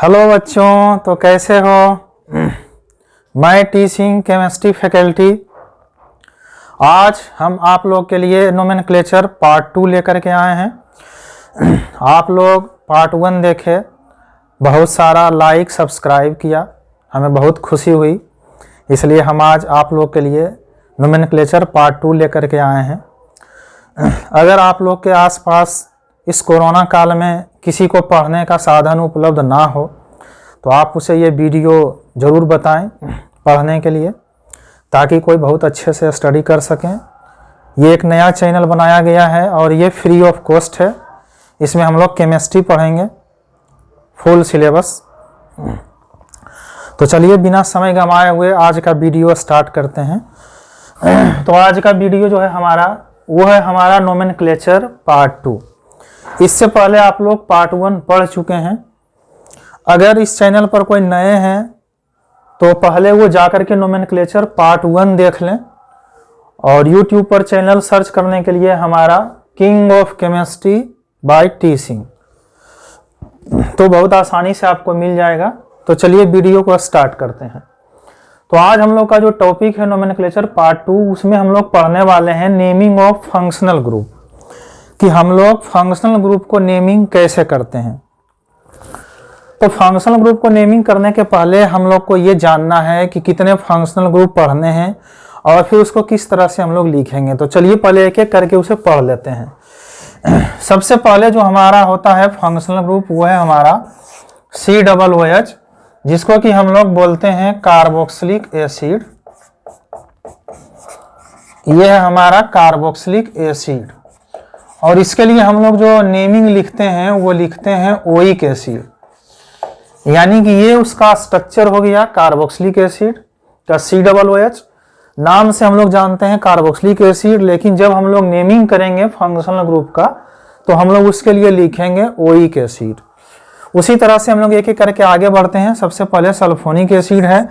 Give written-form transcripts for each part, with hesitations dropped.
Hello बच्चों, तो कैसे हो। मैं टीचिंग केमिस्ट्री फैकल्टी। आज हम आप लोग के लिए नोमेनक्लेचर पार्ट 2 लेकर के आए हैं। आप लोग पार्ट 1 देखे, बहुत सारा लाइक सब्सक्राइब किया, हमें बहुत खुशी हुई, इसलिए हम आज आप लोग के लिए नोमेनक्लेचर पार्ट 2 लेकर के आए हैं। अगर आप लोग के आसपास इस कोरोना काल में किसी को पढ़ने का साधन उपलब्ध ना हो तो आप उसे ये वीडियो ज़रूर बताएं पढ़ने के लिए, ताकि कोई बहुत अच्छे से स्टडी कर सकें। ये एक नया चैनल बनाया गया है और ये फ्री ऑफ कॉस्ट है। इसमें हम लोग केमिस्ट्री पढ़ेंगे, फुल सिलेबस। तो चलिए बिना समय गंवाए हुए आज का वीडियो स्टार्ट करते हैं। तो आज का वीडियो जो है हमारा, वो है हमारा नोमेनक्लेचर पार्ट 2। इससे पहले आप लोग पार्ट 1 पढ़ चुके हैं। अगर इस चैनल पर कोई नए हैं तो पहले वो जाकर के नोमेनक्लेचर पार्ट 1 देख लें, और YouTube पर चैनल सर्च करने के लिए हमारा king of chemistry bye teaching, तो बहुत आसानी से आपको मिल जाएगा। तो चलिए वीडियो को स्टार्ट करते हैं। तो आज हम लोग का जो टॉपिक है नोमेनक्लेचर पार्ट 2, उसमें हम लोग पढ़ने वाले हैं नेमिंग ऑफ फंक्शनल ग्रुप, कि हम लोग फंक्शनल ग्रुप को नेमिंग कैसे करते हैं। तो फंक्शनल ग्रुप को नेमिंग करने के पहले हम लोग को ये जानना है कि कितने फंक्शनल ग्रुप पढ़ने हैं और फिर उसको किस तरह से हम लोग लिखेंगे। तो चलिए पहले एक एक करके उसे पढ़ लेते हैं। सबसे पहले जो हमारा होता है फंक्शनल ग्रुप, वो है हमारा COOH, जिसको कि हम लोग बोलते हैं कार्बोक्सिलिक एसिड। ये है हमारा कार्बोक्सिलिक एसिड, और इसके लिए हम लोग जो नेमिंग लिखते हैं वो लिखते हैं ओइक एसिड, यानी कि ये उसका स्ट्रक्चर हो गया कार्बोक्सिलिक एसिड का COOH। नाम से हम लोग जानते हैं कार्बोक्सिलिक एसिड, लेकिन जब हम लोग नेमिंग करेंगे फंक्शनल ग्रुप का तो हम लोग उसके लिए लिखेंगे ओइक एसिड। उसी तरह से हम लोग एक एक करके आगे बढ़ते हैं। सबसे पहले सल्फोनिक एसिड है।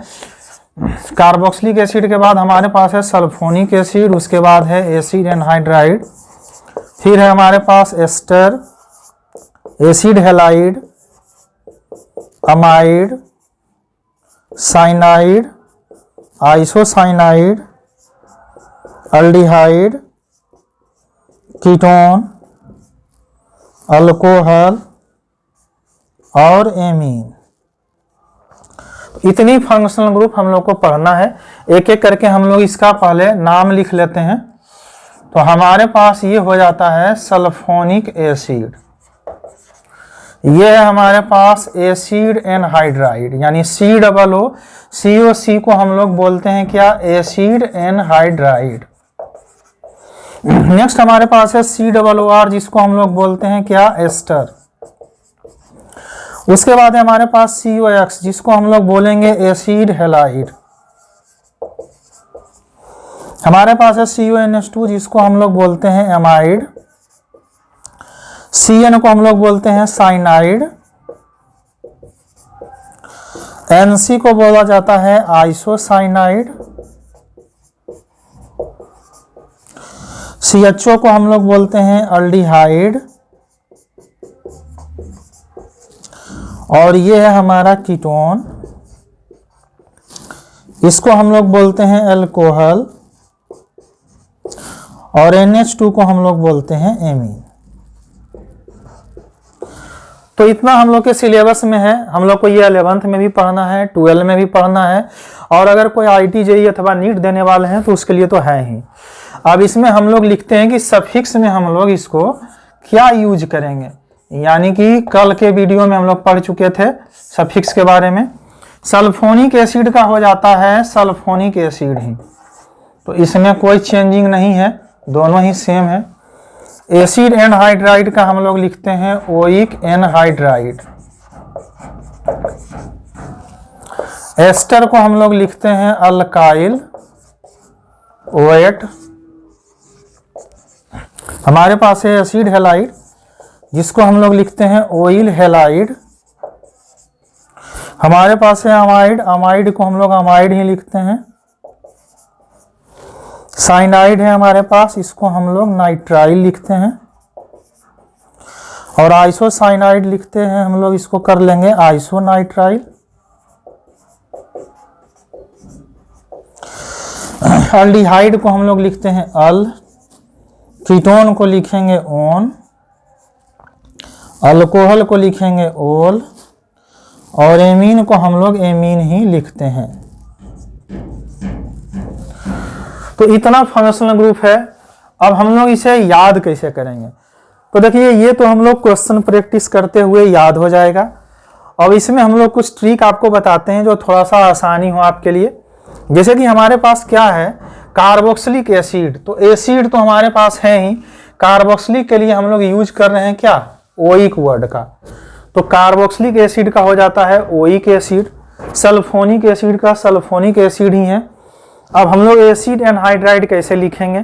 कार्बोक्सिलिक एसिड के बाद हमारे पास है सल्फोनिक एसिड, उसके बाद है एसिड एनहाइड्राइड, फिर है हमारे पास ester, acid halide, amide, cyanide, isocyanide, aldehyde, ketone, alcohol और एमीन। इतनी फंक्शनल ग्रुप हम लोग को पढ़ना है। एक एक करके हम लोग इसका पहले नाम लिख लेते हैं। तो हमारे पास ये हो जाता है सल्फोनिक एसिड। ये है हमारे पास एसिड एनहाइड्राइड, यानी COO, COC को हम लोग बोलते हैं क्या, एसिड एनहाइड्राइड। नेक्स्ट हमारे पास है COOR, जिसको हम लोग बोलते हैं क्या, एस्टर। उसके बाद है हमारे पास COX, जिसको हम लोग बोलेंगे एसिड हैलाइड। हमारे पास है CONH2, जिसको हम लोग बोलते हैं एमाइड। CN को हम लोग बोलते हैं साइनाइड। NC को बोला जाता है आइसोसाइनाइड। CHO को हम लोग बोलते हैं अल्डिहाइड। और ये है हमारा कीटोन, इसको हम लोग बोलते हैं अल्कोहल। और NH2 को हम लोग बोलते हैं एमीन। तो इतना हम लोग के सिलेबस में है। हम लोग को ये 11th में भी पढ़ना है, 12 में भी पढ़ना है, और अगर कोई IIT JEE अथवा नीट देने वाले हैं तो उसके लिए तो है ही। अब इसमें हम लोग लिखते हैं कि सफिक्स में हम लोग इसको क्या यूज करेंगे, यानी कि कल के वीडियो में हम लोग पढ़ चुके थे सफिक्स के बारे में। सल्फोनिक एसिड का हो जाता है सल्फोनिक एसिड ही, तो इसमें कोई चेंजिंग नहीं है, दोनों ही सेम है। एसिड एनहाइड्राइड का हम लोग लिखते हैं ओइक एनहाइड्राइड। एस्टर को हम लोग लिखते हैं अल्काइल ओएट। हमारे पास है एसिड हैलाइड, जिसको हम लोग लिखते हैं ओइल हैलाइड। हमारे पास है अमाइड, अमाइड को हम लोग अमाइड ही लिखते हैं। साइनाइड है हमारे पास, इसको हम लोग नाइट्राइल लिखते हैं। और आइसोसाइनाइड लिखते हैं हम लोग, इसको कर लेंगे आइसोनाइट्राइल। अल्डिहाइड को हम लोग लिखते हैं अल, कीटोन को लिखेंगे ओन, अल्कोहल को लिखेंगे ओल, और एमीन को हम लोग एमीन ही लिखते हैं। तो इतना फंक्शनल ग्रुप है। अब हम लोग इसे याद कैसे करेंगे? तो देखिए, ये तो हम लोग क्वेश्चन प्रैक्टिस करते हुए याद हो जाएगा। अब इसमें हम लोग कुछ ट्रिक आपको बताते हैं जो थोड़ा सा आसानी हो आपके लिए। जैसे कि हमारे पास क्या है, कार्बोक्सिलिक एसिड। तो एसिड तो हमारे पास है ही, कार्बोक्सिलिक के लिए हम लोग यूज कर रहे हैं क्या, ओइक वर्ड का। तो कार्बोक्सिलिक एसिड का हो जाता है ओइक एसिड, सल्फोनिक एसिड का सल्फोनिक एसिड ही है। अब हम लोग एसिड एनहाइड्राइड कैसे लिखेंगे?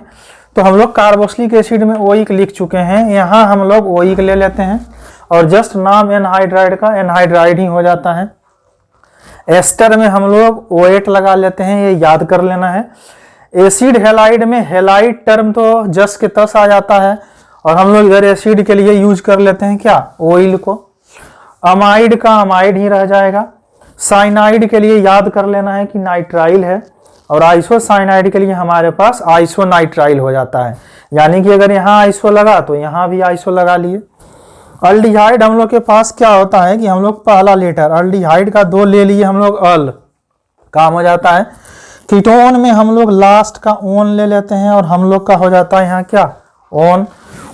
तो हम लोग कार्बोक्सिलिक एसिड में ओइक लिख चुके हैं, यहाँ हम लोग ओइक ले लेते हैं और जस्ट नाम एनहाइड्राइड का एनहाइड्राइड ही हो जाता है। एस्टर में हम लोग OH लगा लेते हैं, ये याद कर लेना है। एसिड हेलाइड में हेलाइड टर्म तो जस के तस आ जाता है, और हम लोग इधर एसिड के लिए यूज कर लेते हैं क्या, ऑयल को। अमाइड का अमाइड ही रह जाएगा। साइनाइड के लिए याद कर लेना है कि नाइट्राइल है, और आइसोसाइनाइड के लिए हमारे पास आइसोनाइट्राइल हो जाता है। यानी कि अगर यहाँ आइसो लगा तो यहाँ भी आइसो लगा लिए। अल्डिहाइड हम लोग के पास क्या होता है कि हम लोग पहला लेटर अल्डिहाइड का 2 ले लिए हम लोग, अल काम हो जाता है। कीटोन में हम लोग लास्ट का ओन ले लेते हैं और हम लोग का हो जाता है यहाँ क्या, ओन।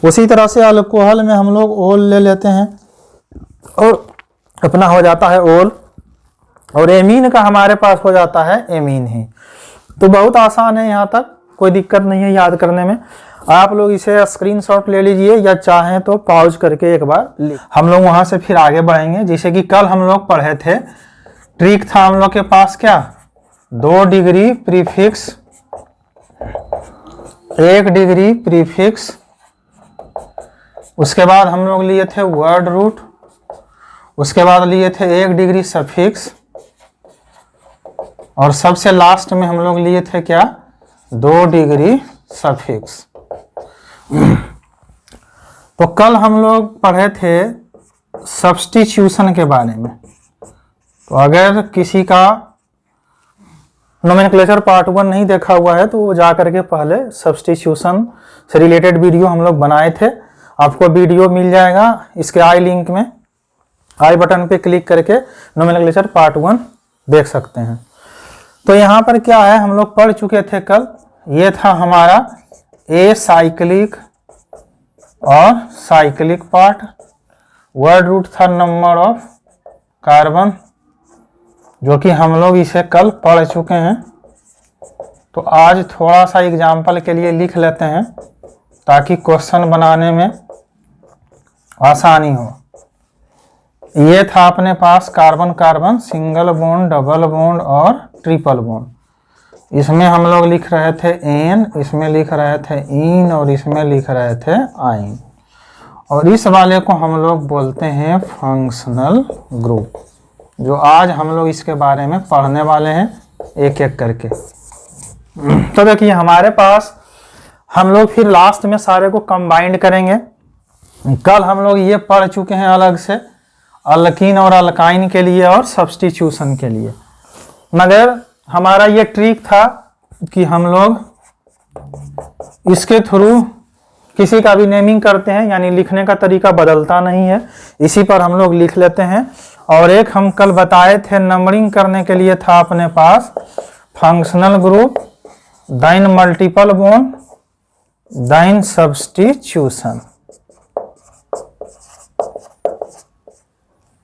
उसी तरह से अल्कोहल में हम लोग ओल ले लेते हैं और अपना हो जाता है ओल। और एमीन का हमारे पास हो जाता है एमीन ही। तो बहुत आसान है, यहाँ तक कोई दिक्कत नहीं है याद करने में। आप लोग इसे स्क्रीनशॉट ले लीजिए या चाहें तो पॉज करके एक बार हम लोग वहां से फिर आगे बढ़ेंगे। जैसे कि कल हम लोग पढ़े थे, ट्रिक था हम लोग के पास क्या, 2 डिग्री प्रीफिक्स, 1 डिग्री प्रीफिक्स, उसके बाद हम लोग लिए थे वर्ड रूट, उसके बाद लिए थे 1 डिग्री सफिक्स, और सबसे लास्ट में हम लोग लिए थे क्या, 2 डिग्री सफिक्स। तो कल हम लोग पढ़े थे सब्स्टिट्यूशन के बारे में। तो अगर किसी का नोमेनक्लेचर पार्ट 1 नहीं देखा हुआ है तो वो जा करके पहले सब्स्टिट्यूशन से रिलेटेड वीडियो हम लोग बनाए थे। आपको वीडियो मिल जाएगा इसके आई लिंक में, आई बटन पे क्लिक करके नोमेनक्लेचर पार्ट 1 देख सकते हैं। तो यहाँ पर क्या है, हम लोग पढ़ चुके थे कल, ये था हमारा ए साइक्लिक और साइक्लिक पार्ट, वर्ड रूट था नंबर ऑफ कार्बन, जो कि हम लोग इसे कल पढ़ चुके हैं। तो आज थोड़ा सा एग्जाम्पल के लिए लिख लेते हैं ताकि क्वेश्चन बनाने में आसानी हो। ये था अपने पास carbon carbon, single bond, double bond और ट्रिपल बॉन्ड। इसमें हम लोग लिख रहे थे एन, इसमें लिख रहे थे इन, और इसमें लिख रहे थे आइन। और इस वाले को हम लोग बोलते हैं फंक्शनल ग्रुप, जो आज हम लोग इसके बारे में पढ़ने वाले हैं एक एक करके। तो देखिए हमारे पास हम लोग फिर लास्ट में सारे को कंबाइंड करेंगे। कल हम लोग ये पढ़ चुके हैं अलग से अल्कीन और अल्काइन के लिए और सब्स्टिट्यूशन के लिए, मगर हमारा ये ट्रिक था कि हम लोग इसके थ्रू किसी का भी नेमिंग करते हैं, यानी लिखने का तरीका बदलता नहीं है, इसी पर हम लोग लिख लेते हैं। और एक हम कल बताए थे नंबरिंग करने के लिए था अपने पास functional group, then multiple bond, then substitution.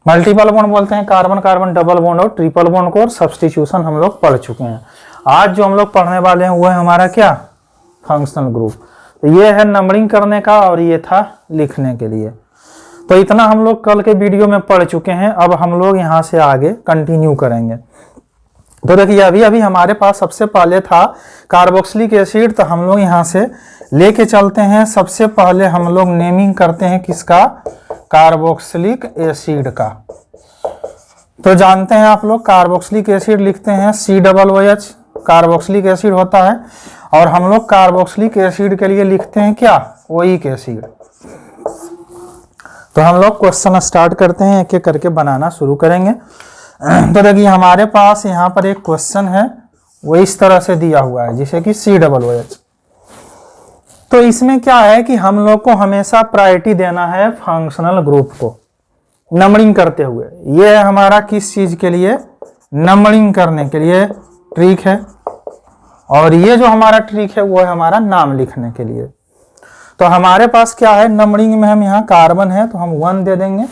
Multiple bond बोलते हैं कार्बन कार्बन डबल बॉन्ड और ट्रिपल बॉन्ड को, और सब्स्टिट्यूशन हम लोग पढ़ चुके हैं। आज जो हम लोग पढ़ने वाले हैं वो है हमारा क्या, फंक्शनल ग्रुप। तो ये है नंबरिंग करने का और ये था लिखने के लिए। तो इतना हम लोग कल के वीडियो में पढ़ चुके हैं। अब हम लोग यहाँ से आगे कंटिन्यू करेंगे। तो देखिए अभी अभी हमारे पास सबसे पहले था कार्बोक्सिलिक एसिड, तो हम लोग यहाँ से लेके चलते हैं। सबसे पहले हम लोग नेमिंग करते हैं किसका, कार्बोक्सिलिक एसिड का। तो जानते हैं आप लोग कार्बोक्सिलिक एसिड लिखते हैं COOH, कार्बोक्सिलिक एसिड होता है। और हम लोग कार्बोक्सिलिक एसिड के लिए लिखते हैं क्या, ओइक एसिड। तो हम लोग क्वेश्चन स्टार्ट करते हैं, एक एक करके बनाना शुरू करेंगे। तो देखिए हमारे पास यहाँ पर एक क्वेश्चन है, वो इस तरह से दिया हुआ है जैसे कि COOH। तो इसमें क्या है कि हम लोग को हमेशा प्रायोरिटी देना है फंक्शनल ग्रुप को नंबरिंग करते हुए। ये है हमारा किस चीज के लिए, नंबरिंग करने के लिए ट्रिक है, और ये जो हमारा ट्रिक है वो है हमारा नाम लिखने के लिए। तो हमारे पास क्या है, नंबरिंग में हम यहाँ कार्बन है तो हम 1 दे देंगे।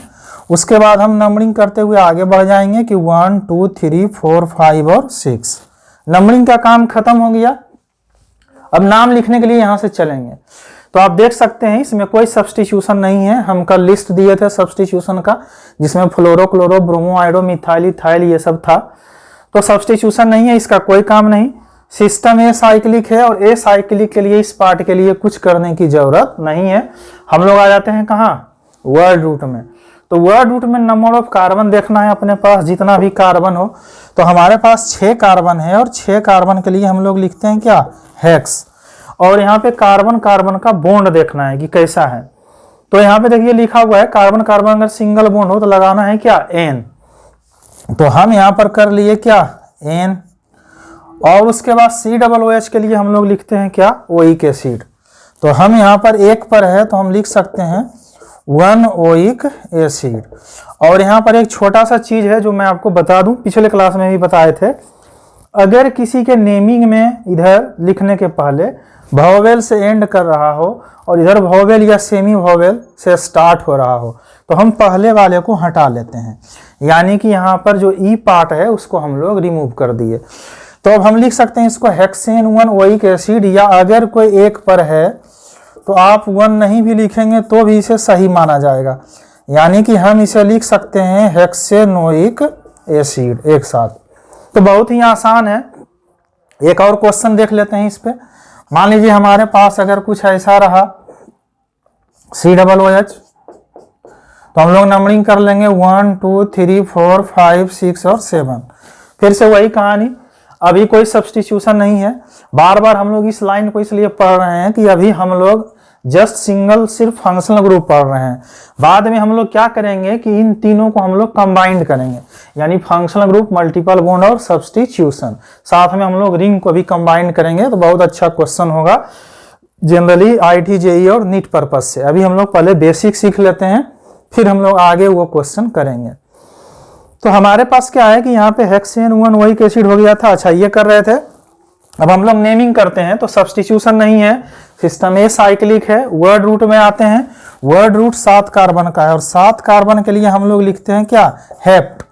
उसके बाद हम नंबरिंग करते हुए आगे बढ़ जाएंगे कि 1 2 3 4 5 और 6। नंबरिंग का काम खत्म हो गया। अब नाम लिखने के लिए यहाँ से चलेंगे। तो आप देख सकते हैं इसमें कोई सब्स्टिट्यूशन नहीं है। हम कल लिस्ट दिए थे सब्स्टिट्यूशन का, जिसमें fluoro chloro bromo iodo methyl ethyl ये सब था। तो सब्स्टिट्यूशन नहीं है, इसका कोई काम नहीं। सिस्टम ए साइक्लिक है और ए साइक्लिक के लिए इस पार्ट के लिए कुछ करने की जरूरत नहीं है। हम लोग आ जाते हैं कहाँ, वर्ड रूट में। तो वर्ड रूट में नंबर ऑफ कार्बन देखना है अपने पास, जितना भी कार्बन हो। तो हमारे पास 6 कार्बन है और 6 कार्बन के लिए हम लोग लिखते हैं क्या, हेक्स। और यहाँ पे कार्बन कार्बन का बॉन्ड देखना है कि कैसा है। तो यहाँ पे देखिए लिखा हुआ है कार्बन कार्बन अगर सिंगल बॉन्ड हो तो लगाना है क्या, N। तो हम यहाँ पर कर लिए क्या, N। और उसके बाद COOH के लिए हम लोग लिखते हैं क्या, ओइक एसिड। तो हम यहाँ पर 1 पर है तो हम लिख सकते हैं 1 ओइक एसिड। और यहाँ पर एक छोटा सा चीज है जो मैं आपको बता दूं, पिछले क्लास में भी बताए थे। अगर किसी के नेमिंग में इधर लिखने के पहले वोवेल से एंड कर रहा हो और इधर वोवेल या सेमी वोवेल से स्टार्ट हो रहा हो तो हम पहले वाले को हटा लेते हैं, यानी कि यहाँ पर जो ई पार्ट है उसको हम लोग रिमूव कर दिए। तो अब हम लिख सकते हैं इसको हेक्सेन 1 ओइक एसिड, या अगर कोई 1 पर है तो आप 1 नहीं भी लिखेंगे तो भी इसे सही माना जाएगा, यानी कि हम इसे लिख सकते हैं हेक्सेनोइक एसिड एक साथ। तो बहुत ही आसान है। एक और क्वेश्चन देख लेते हैं इस पे। मान लीजिए हमारे पास अगर कुछ ऐसा रहा COOH, तो हम लोग नंबरिंग कर लेंगे 1 2 3 4 5 6 और 7। फिर से वही कहानी, अभी कोई सब्स्टिट्यूशन नहीं है। बार बार हम लोग इस लाइन को इसलिए पढ़ रहे हैं कि अभी हम लोग जस्ट सिंगल सिर्फ फंक्शनल ग्रुप पढ़ रहे हैं। बाद में हम लोग क्या करेंगे कि इन तीनों को हम लोग कंबाइंड करेंगे, यानी फंक्शनल ग्रुप, मल्टीपल बॉन्ड और सब्स्टिट्यूशन। साथ में हम लोग रिंग को भी कंबाइंड करेंगे। तो बहुत अच्छा क्वेश्चन होगा जनरली IIT JEE और नीट पर्पज से। अभी हम लोग पहले बेसिक सीख लेते हैं, फिर हम लोग आगे वो क्वेश्चन करेंगे। तो हमारे पास क्या है कि यहाँ पे हेक्सेन 1 ओइक एसिड हो गया था। अच्छा, ये कर रहे थे। अब हम लोग नेमिंग करते हैं तो सब्स्टिट्यूशन नहीं है, सिस्टम ए साइक्लिक है। वर्ड रूट में आते हैं। वर्ड रूट 7 कार्बन का है और 7 कार्बन के लिए हम लोग लिखते हैं क्या, हेप्ट।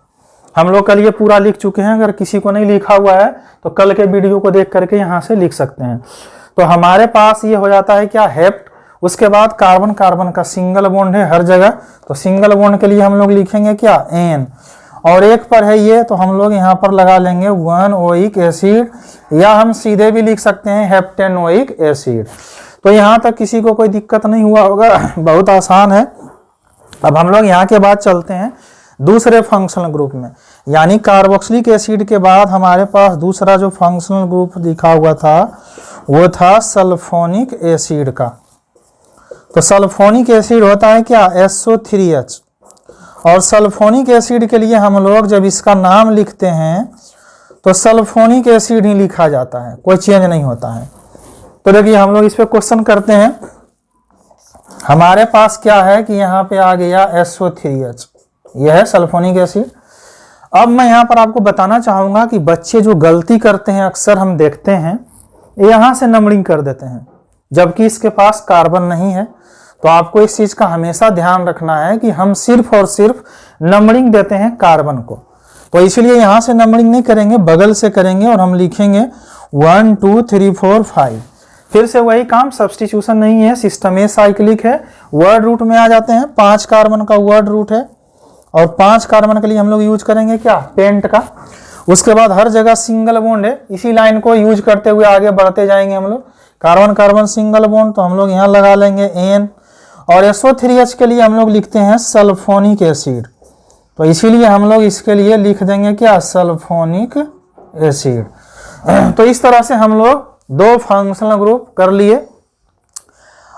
हम लोग कल ये पूरा लिख चुके हैं, अगर किसी को नहीं लिखा हुआ है तो कल के वीडियो को देख करके यहाँ से लिख सकते हैं। तो हमारे पास ये हो जाता है क्या, हेप्ट। उसके बाद कार्बन कार्बन का सिंगल बॉन्ड है हर जगह, तो सिंगल बॉन्ड के लिए हम लोग लिखेंगे क्या, N। और 1 पर है ये तो हम लोग यहाँ पर लगा लेंगे 1 ओइक एसिड, या हम सीधे भी लिख सकते हैं हेप्टेनोइक एसिड। तो यहाँ तक किसी को कोई दिक्कत नहीं हुआ होगा, बहुत आसान है। अब हम लोग यहाँ के बाद चलते हैं दूसरे फंक्शनल ग्रुप में, यानी कार्बोक्सिलिक एसिड के बाद हमारे पास दूसरा जो फंक्शनल ग्रुप लिखा हुआ था वो था सल्फोनिक एसिड का। तो सल्फोनिक एसिड होता है क्या, SO3H। और सल्फोनिक एसिड के लिए हम लोग जब इसका नाम लिखते हैं तो सल्फोनिक एसिड ही लिखा जाता है, कोई चेंज नहीं होता है। तो देखिए हम लोग इस पे क्वेश्चन करते हैं। हमारे पास क्या है कि यहाँ पे आ गया SO3H, यह है सल्फोनिक एसिड। अब मैं यहाँ पर आपको बताना चाहूंगा कि बच्चे जो गलती करते हैं अक्सर हम देखते हैं, यहाँ से नंबरिंग कर देते हैं जबकि इसके पास कार्बन नहीं है। तो आपको इस चीज का हमेशा ध्यान रखना है कि हम सिर्फ और सिर्फ नंबरिंग देते हैं कार्बन को। तो इसलिए यहां से नंबरिंग नहीं करेंगे, बगल से करेंगे और हम लिखेंगे 1 2 3 4 5। फिर से वही काम, सब्स्टिट्यूशन नहीं है, सिस्टम ए साइक्लिक है। वर्ड रूट में आ जाते हैं। 5 कार्बन का वर्ड रूट है और 5 कार्बन के लिए हम लोग यूज करेंगे क्या, पेंट का। उसके बाद हर जगह सिंगल बॉन्ड है, इसी लाइन को यूज करते हुए आगे बढ़ते जाएंगे हम लोग। कार्बन कार्बन सिंगल बॉन्ड, तो हम लोग यहाँ लगा लेंगे N। और SO3H के लिए हम लोग लिखते हैं सल्फोनिक एसिड, तो इसीलिए हम लोग इसके लिए लिख देंगे क्या, सल्फोनिक एसिड। तो इस तरह से हम लोग 2 फंक्शनल ग्रुप कर लिए।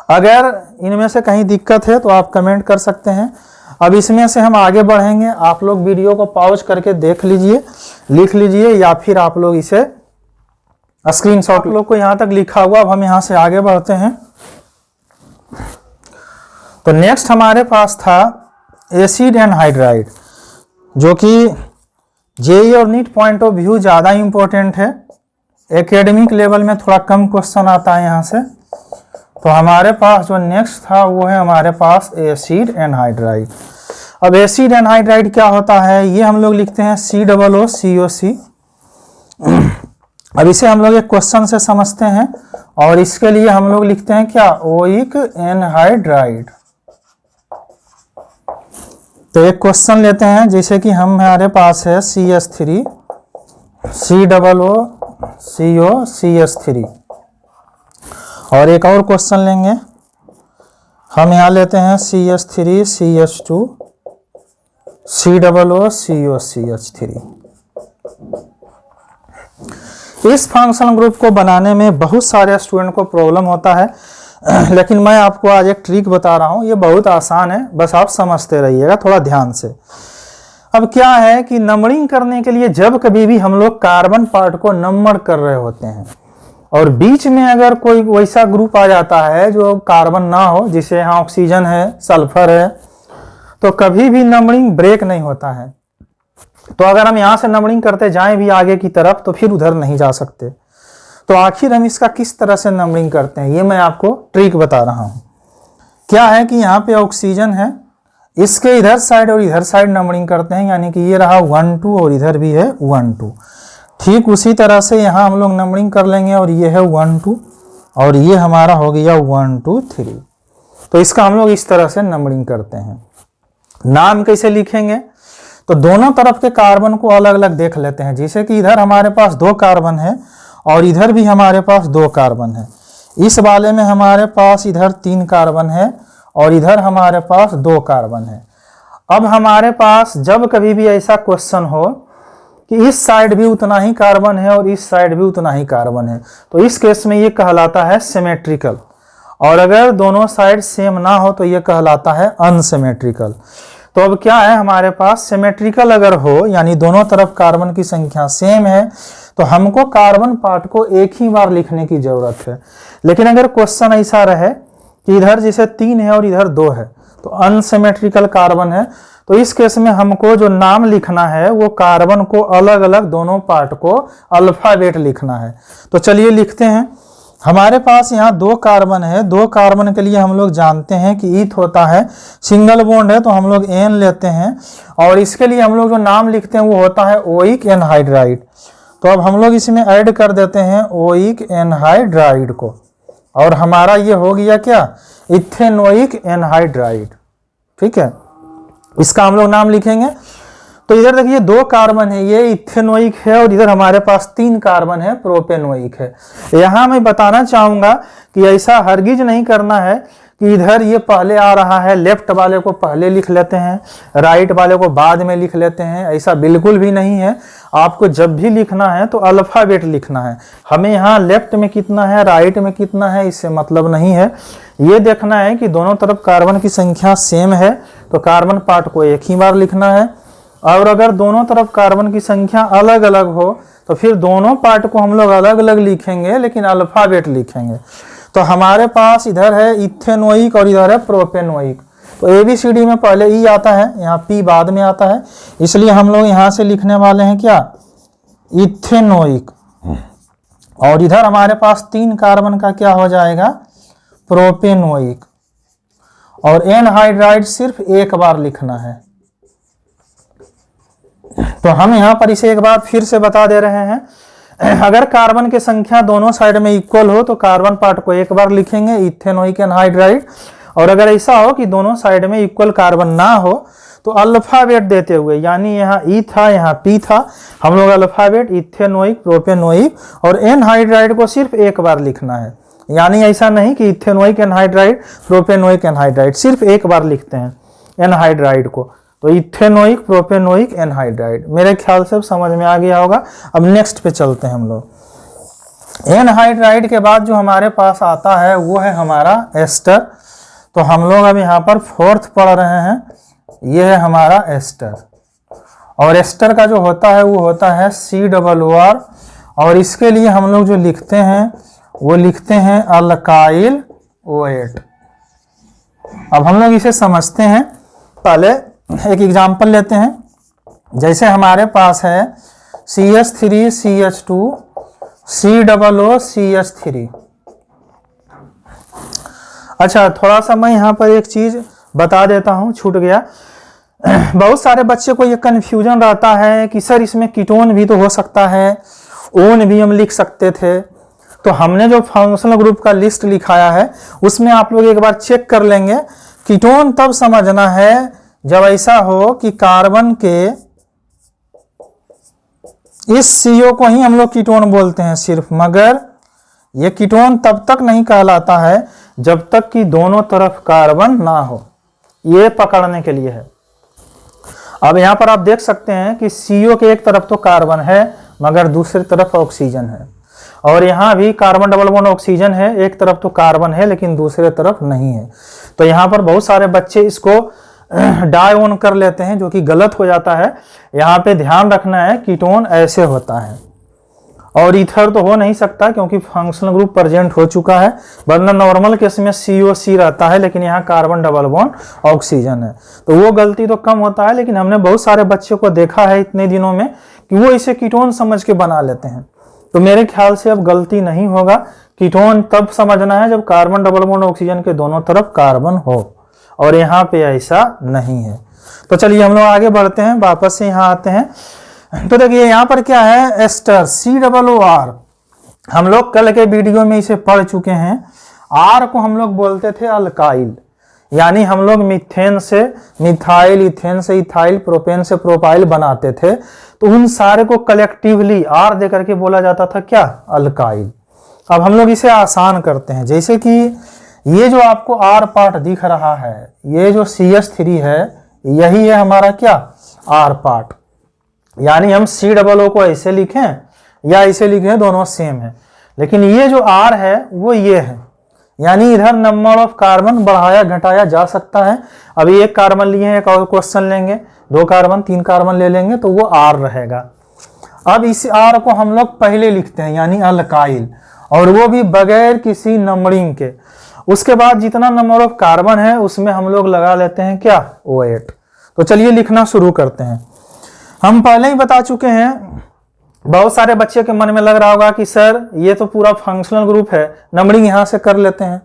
अगर इनमें से कहीं दिक्कत है तो आप कमेंट कर सकते हैं। अब इसमें से हम आगे बढ़ेंगे, आप लोग वीडियो को पॉज करके देख लीजिए, लिख लीजिए, या फिर आप लोग इसे स्क्रीनशॉट लोग को यहाँ तक लिखा हुआ। अब हम यहाँ से आगे बढ़ते हैं। तो नेक्स्ट हमारे पास था एसिड एनहाइड्राइड, जो कि जेईई और नीट पॉइंट ऑफ व्यू ज़्यादा इंपॉर्टेंट है। एकेडमिक लेवल में थोड़ा कम क्वेश्चन आता है यहाँ से। तो हमारे पास जो नेक्स्ट था वो है हमारे पास एसिड एनहाइड्राइड। अब एसिड एनहाइड्राइड क्या होता है, ये हम लोग लिखते हैं COOCOC। अब इसे हम लोग एक क्वेश्चन से समझते हैं, और इसके लिए हम लोग लिखते हैं क्या, ओइक एनहाइड्राइड। तो एक क्वेश्चन लेते हैं, जैसे कि हमारे पास है CH3 COOCOCH3, और एक और क्वेश्चन लेंगे, हम यहाँ लेते हैं CH3 CH2 COOCOCH3। इस फंक्शनल ग्रुप को बनाने में बहुत सारे स्टूडेंट को प्रॉब्लम होता है, लेकिन मैं आपको आज एक ट्रिक बता रहा हूँ, ये बहुत आसान है, बस आप समझते रहिएगा थोड़ा ध्यान से। अब क्या है कि नंबरिंग करने के लिए जब कभी भी हम लोग कार्बन पार्ट को नंबर कर रहे होते हैं, और बीच में अगर कोई वैसा ग्रुप आ जाता है जो कार्बन ना हो, जिसे यहाँ ऑक्सीजन है, सल्फर है, तो कभी भी नंबरिंग ब्रेक नहीं होता है। तो अगर हम यहाँ से नंबरिंग करते जाएं भी आगे की तरफ, तो फिर उधर नहीं जा सकते। तो आखिर हम इसका किस तरह से नंबरिंग करते हैं, ये मैं आपको ट्रिक बता रहा हूँ। क्या है कि यहाँ पे ऑक्सीजन है, इसके इधर साइड और इधर साइड नंबरिंग करते हैं, यानी कि ये रहा 1 2 और इधर भी है 1 2। ठीक उसी तरह से यहाँ हम लोग नंबरिंग कर लेंगे, और ये है 1 2 और ये हमारा हो गया 1 2 3। तो इसका हम लोग इस तरह से नंबरिंग करते हैं। नाम कैसे लिखेंगे, तो दोनों तरफ के कार्बन को अलग अलग देख लेते हैं। जैसे कि इधर हमारे पास 2 कार्बन है और इधर भी हमारे पास 2 कार्बन है। इस वाले में हमारे पास इधर 3 कार्बन है और इधर हमारे पास 2 कार्बन है। अब हमारे पास जब कभी भी ऐसा क्वेश्चन हो कि इस साइड भी उतना ही कार्बन है और इस साइड भी उतना ही कार्बन है, तो इस केस में ये कहलाता है सिमेट्रिकल, और अगर दोनों साइड सेम ना हो तो ये कहलाता है अनसिमेट्रिकल। तो अब क्या है, हमारे पास सिमेट्रिकल अगर हो, यानी दोनों तरफ कार्बन की संख्या सेम है, तो हमको कार्बन पार्ट को एक ही बार लिखने की जरूरत है। लेकिन अगर क्वेश्चन ऐसा रहे कि इधर जैसे 3 है और इधर 2 है, तो अनसिमेट्रिकल कार्बन है, तो इस केस में हमको जो नाम लिखना है वो कार्बन को अलग अलग दोनों पार्ट को अल्फाबेट लिखना है। तो चलिए लिखते हैं। हमारे पास यहाँ 2 कार्बन है, 2 कार्बन के लिए हम लोग जानते हैं कि ईथ होता है, सिंगल बॉन्ड है तो हम लोग एन लेते हैं, और इसके लिए हम लोग जो नाम लिखते हैं वो होता है ओइक एनहाइड्राइड। तो अब हम लोग इसमें ऐड कर देते हैं ओइक एनहाइड्राइड को, और हमारा ये हो गया क्या, इथेनोइक एनहाइड्राइड। ठीक है, इसका हम लोग नाम लिखेंगे। तो इधर देखिए 2 कार्बन है, ये इथेनोइक है, और इधर हमारे पास 3 कार्बन है, प्रोपेनोइक है। यहाँ मैं बताना चाहूंगा कि ऐसा हरगिज नहीं करना है कि इधर ये पहले आ रहा है, लेफ्ट वाले को पहले लिख लेते हैं, राइट वाले को बाद में लिख लेते हैं, ऐसा बिल्कुल भी नहीं है। आपको जब भी लिखना है तो अल्फाबेट लिखना है। हमें यहाँ लेफ्ट में कितना है, राइट में कितना है, इससे मतलब नहीं है। ये देखना है कि दोनों तरफ कार्बन की संख्या सेम है, तो कार्बन पार्ट को एक ही बार लिखना है, और अगर दोनों तरफ कार्बन की संख्या अलग अलग हो तो फिर दोनों पार्ट को हम लोग अलग अलग लिखेंगे, लेकिन अल्फाबेट लिखेंगे। तो हमारे पास इधर है इथेनोइक और इधर है प्रोपेनोइक। तो ABCD में पहले ई आता है, यहाँ P बाद में आता है, इसलिए हम लोग यहाँ से लिखने वाले हैं क्या, इथेनोइक। और इधर हमारे पास 3 कार्बन का क्या हो जाएगा, प्रोपेनोइक। और एनहाइड्राइड सिर्फ एक बार लिखना है। तो हम यहाँ पर इसे एक बार फिर से बता दे रहे हैं। अगर कार्बन की संख्या दोनों साइड में इक्वल हो तो कार्बन पार्ट को एक बार लिखेंगे, इथेनोइक एनहाइड्राइड। और अगर ऐसा हो कि दोनों साइड में इक्वल कार्बन ना हो तो अल्फाबेट देते हुए, यानी यहाँ ई था यहाँ पी था, हम लोग अल्फाबेट इथेनोइक, प्रोपेनोइक और एनहाइड्राइड को सिर्फ एक बार लिखना है। यानी ऐसा नहीं कि इथेनोइक एनहाइड्राइड, प्रोपेनोइक एनहाइड्राइड, सिर्फ एक बार लिखते हैं एनहाइड्राइड को। तो इथेनोइक, प्रोपेनोइक, एनहाइड्राइड। मेरे ख्याल से समझ में आ गया होगा। अब नेक्स्ट पे चलते हैं हम लोग। एनहाइड्राइड के बाद जो हमारे पास आता है वो है हमारा एस्टर। तो हम लोग अब यहाँ पर फोर्थ पढ़ रहे हैं, ये है हमारा एस्टर। और एस्टर का जो होता है वो होता है COR, और इसके लिए हम लोग जो लिखते हैं वो लिखते हैं अल्काइल OH। अब हम लोग इसे समझते हैं, पहले एक एग्जांपल लेते हैं। जैसे हमारे पास है CH3CH2 COOCH3। अच्छा, थोड़ा सा मैं यहाँ पर एक चीज बता देता हूँ, छूट गया। बहुत सारे बच्चे को ये कन्फ्यूजन रहता है कि सर इसमें कीटोन भी तो हो सकता है, ओन भी हम लिख सकते थे। तो हमने जो फंक्शनल ग्रुप का लिस्ट लिखाया है उसमें आप लोग एक बार चेक कर लेंगे। कीटोन तब समझना है जब ऐसा हो कि कार्बन के इस CO को ही हम लोग कीटोन बोलते हैं सिर्फ, मगर ये कीटोन तब तक नहीं कहलाता है जब तक कि दोनों तरफ कार्बन ना हो। ये पकड़ने के लिए है। अब यहाँ पर आप देख सकते हैं कि CO के एक तरफ तो कार्बन है मगर दूसरी तरफ ऑक्सीजन है, और यहाँ भी कार्बन डबल बॉन्ड ऑक्सीजन है, एक तरफ तो कार्बन है लेकिन दूसरे तरफ नहीं है। तो यहाँ पर बहुत सारे बच्चे इसको डाई ऑन कर लेते हैं, जो कि गलत हो जाता है। यहाँ पे ध्यान रखना है कीटोन ऐसे होता है, और ईथर तो हो नहीं सकता क्योंकि फंक्शनल ग्रुप प्रेजेंट हो चुका है, वरना नॉर्मल केस में COC रहता है लेकिन यहाँ कार्बन डबल बॉन्ड ऑक्सीजन है। तो वो गलती तो कम होता है, लेकिन हमने बहुत सारे बच्चों को देखा है इतने दिनों में कि वो इसे कीटोन समझ के बना लेते हैं। तो मेरे ख्याल से अब गलती नहीं होगा। कीटोन तब समझना है जब कार्बन डबल बॉन्ड ऑक्सीजन के दोनों तरफ कार्बन हो, और यहाँ पे ऐसा नहीं है। तो चलिए हम लोग आगे बढ़ते हैं, वापस से यहाँ आते हैं। तो देखिए यहाँ पर क्या है, एस्टर COOR। हम लोग कल के वीडियो में इसे पढ़ चुके हैं। R को हम लोग बोलते थे अल्काइल, यानी हम लोग मीथेन से मिथाइल, इथेन से इथाइल, प्रोपेन से प्रोपाइल बनाते थे। तो उन सारे को कलेक्टिवली R दे करके बोला जाता था क्या, अल्काइल। अब हम लोग इसे आसान करते हैं, जैसे कि ये जो आपको R पार्ट दिख रहा है, ये जो CH3 है, यही है हमारा क्या, R पार्ट। यानी हम COO को ऐसे लिखें या ऐसे लिखें, दोनों सेम है, लेकिन ये जो R है वो ये है। यानी इधर नंबर ऑफ कार्बन बढ़ाया घटाया जा सकता है। अभी एक कार्बन लिए हैं, एक और क्वेश्चन लेंगे, 2 कार्बन 3 कार्बन ले लेंगे तो वो R रहेगा। अब इस R को हम लोग पहले लिखते हैं यानी अल्काइल, और वो भी बगैर किसी नंबरिंग के। उसके बाद जितना नंबर ऑफ कार्बन है उसमें हम लोग लगा लेते हैं क्या, OH। तो चलिए लिखना शुरू करते हैं। हम पहले ही बता चुके हैं, बहुत सारे बच्चे के मन में लग रहा होगा कि सर ये तो पूरा फंक्शनल ग्रुप है, नंबरिंग यहाँ से कर लेते हैं।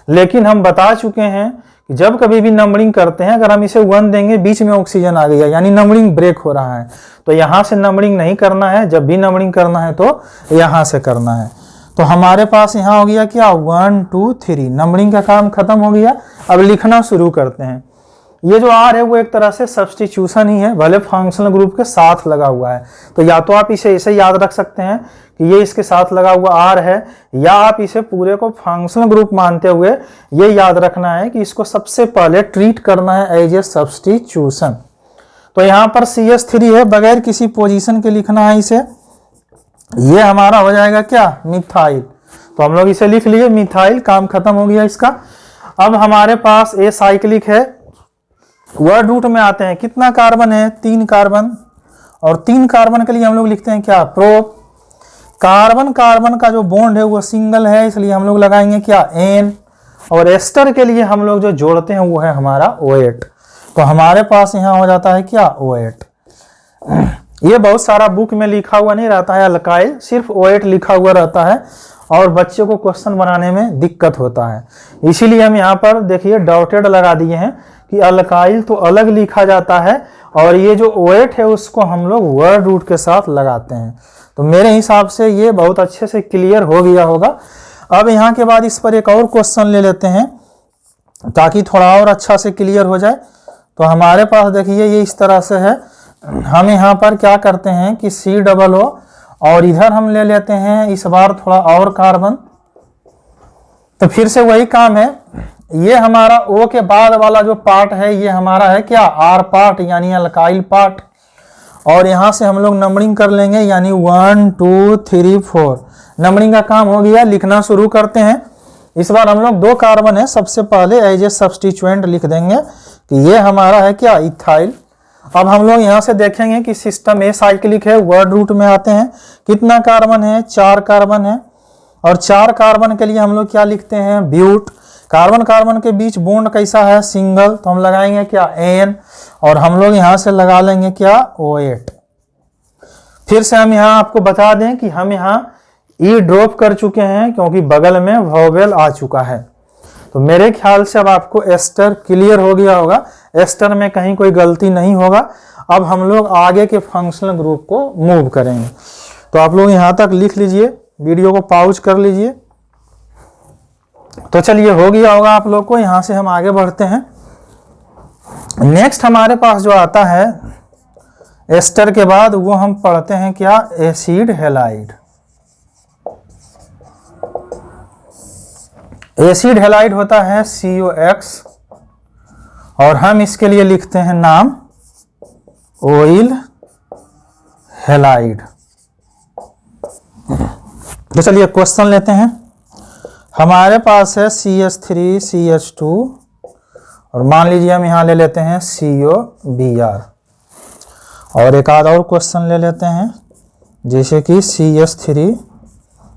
लेकिन हम बता चुके हैं कि जब कभी भी नंबरिंग करते हैं, अगर हम इसे 1 देंगे, बीच में ऑक्सीजन आ गया यानी नंबरिंग ब्रेक हो रहा है, तो यहाँ से नंबरिंग नहीं करना है। जब भी नंबरिंग करना है तो यहाँ से करना है। तो हमारे पास यहाँ हो गया क्या, 1 2 3, नंबरिंग का काम खत्म हो गया। अब लिखना शुरू करते हैं। ये जो R है वो एक तरह से सब्स्टिट्यूशन ही है, भले फंक्शनल ग्रुप के साथ लगा हुआ है। तो या तो आप इसे ऐसे याद रख सकते हैं कि ये इसके साथ लगा हुआ R है, या आप इसे पूरे को फंक्शनल ग्रुप मानते हुए ये याद रखना है कि इसको सबसे पहले ट्रीट करना है एज ए सब्स्टिट्यूशन। तो यहाँ पर CH3 है, बगैर किसी पोजीशन के लिखना है इसे। ये हमारा हो जाएगा क्या, मिथाइल। तो हम लोग इसे लिख लिए मिथाइल, काम खत्म हो गया इसका। अब हमारे पास ए साइक्लिक है। वर्ड रूट में आते हैं, कितना कार्बन है, 3 कार्बन, और 3 कार्बन के लिए हम लोग लिखते हैं क्या, प्रोप। कार्बन कार्बन का जो बॉन्ड है वो सिंगल है, इसलिए हम लोग लगाएंगे क्या, N। और एस्टर के लिए हम लोग जो जोड़ते हैं वो है हमारा OH। तो हमारे पास यहाँ हो जाता है क्या, OH। ये बहुत सारा बुक में लिखा हुआ नहीं रहता है अल्काइल, सिर्फ OH लिखा हुआ रहता है, और बच्चों को क्वेश्चन बनाने में दिक्कत होता है। इसीलिए हम यहाँ पर देखिए डॉटेड लगा दिए हैं कि अल्काइल तो अलग लिखा जाता है, और ये जो OH है उसको हम लोग वर्ड रूट के साथ लगाते हैं। तो मेरे हिसाब से ये बहुत अच्छे से क्लियर हो गया होगा। अब यहाँ के बाद इस पर एक और क्वेश्चन ले लेते हैं ताकि थोड़ा और अच्छा से क्लियर हो जाए। तो हमारे पास देखिए ये इस तरह से है। हम यहाँ पर क्या करते हैं कि COO, और इधर हम ले लेते हैं इस बार थोड़ा और कार्बन। तो फिर से वही काम है, ये हमारा O के बाद वाला जो पार्ट है ये हमारा है क्या, R पार्ट यानी अल्काइल पार्ट। और यहाँ से हम लोग नंबरिंग कर लेंगे, यानी 1 2 3 4 नंबरिंग का काम हो गया। लिखना शुरू करते हैं। इस बार हम लोग 2 कार्बन है, सबसे पहले एज ए सब्स्टिट्यूएंट लिख देंगे कि ये हमारा है क्या, इथाइल। अब हम लोग यहाँ से देखेंगे कि सिस्टम ए साइक्लिक है, वर्ड रूट में आते हैं। कितना कार्बन है, 4 कार्बन है, और 4 कार्बन के लिए हम लोग क्या लिखते हैं, ब्यूट। कार्बन कार्बन के बीच बॉन्ड कैसा है, सिंगल, तो हम लगाएंगे क्या, एन, और हम लोग यहाँ से लगा लेंगे क्या, O8। फिर से हम यहाँ आपको बता दें कि हम यहाँ ई ड्रॉप कर चुके हैं क्योंकि बगल में वोवेल आ चुका है। तो मेरे ख्याल से अब आपको एस्टर क्लियर हो गया होगा, एस्टर में कहीं कोई गलती नहीं होगा। अब हम लोग आगे के फंक्शनल ग्रुप को मूव करेंगे। तो आप लोग यहाँ तक लिख लीजिए, वीडियो को पॉज कर लीजिए। तो चलिए हो गया होगा आप लोग को। यहाँ से हम आगे बढ़ते हैं। नेक्स्ट हमारे पास जो आता है एस्टर के बाद, वो हम पढ़ते हैं क्या, एसिड हैलाइड। एसिड हैलाइड होता है COX, और हम इसके लिए लिखते हैं नाम ऑयल हैलाइड। तो चलिए क्वेश्चन लेते हैं। हमारे पास है CH3 CH2, और मान लीजिए हम यहाँ ले लेते हैं COBr, और एक आध और क्वेश्चन ले लेते हैं, जैसे कि CH3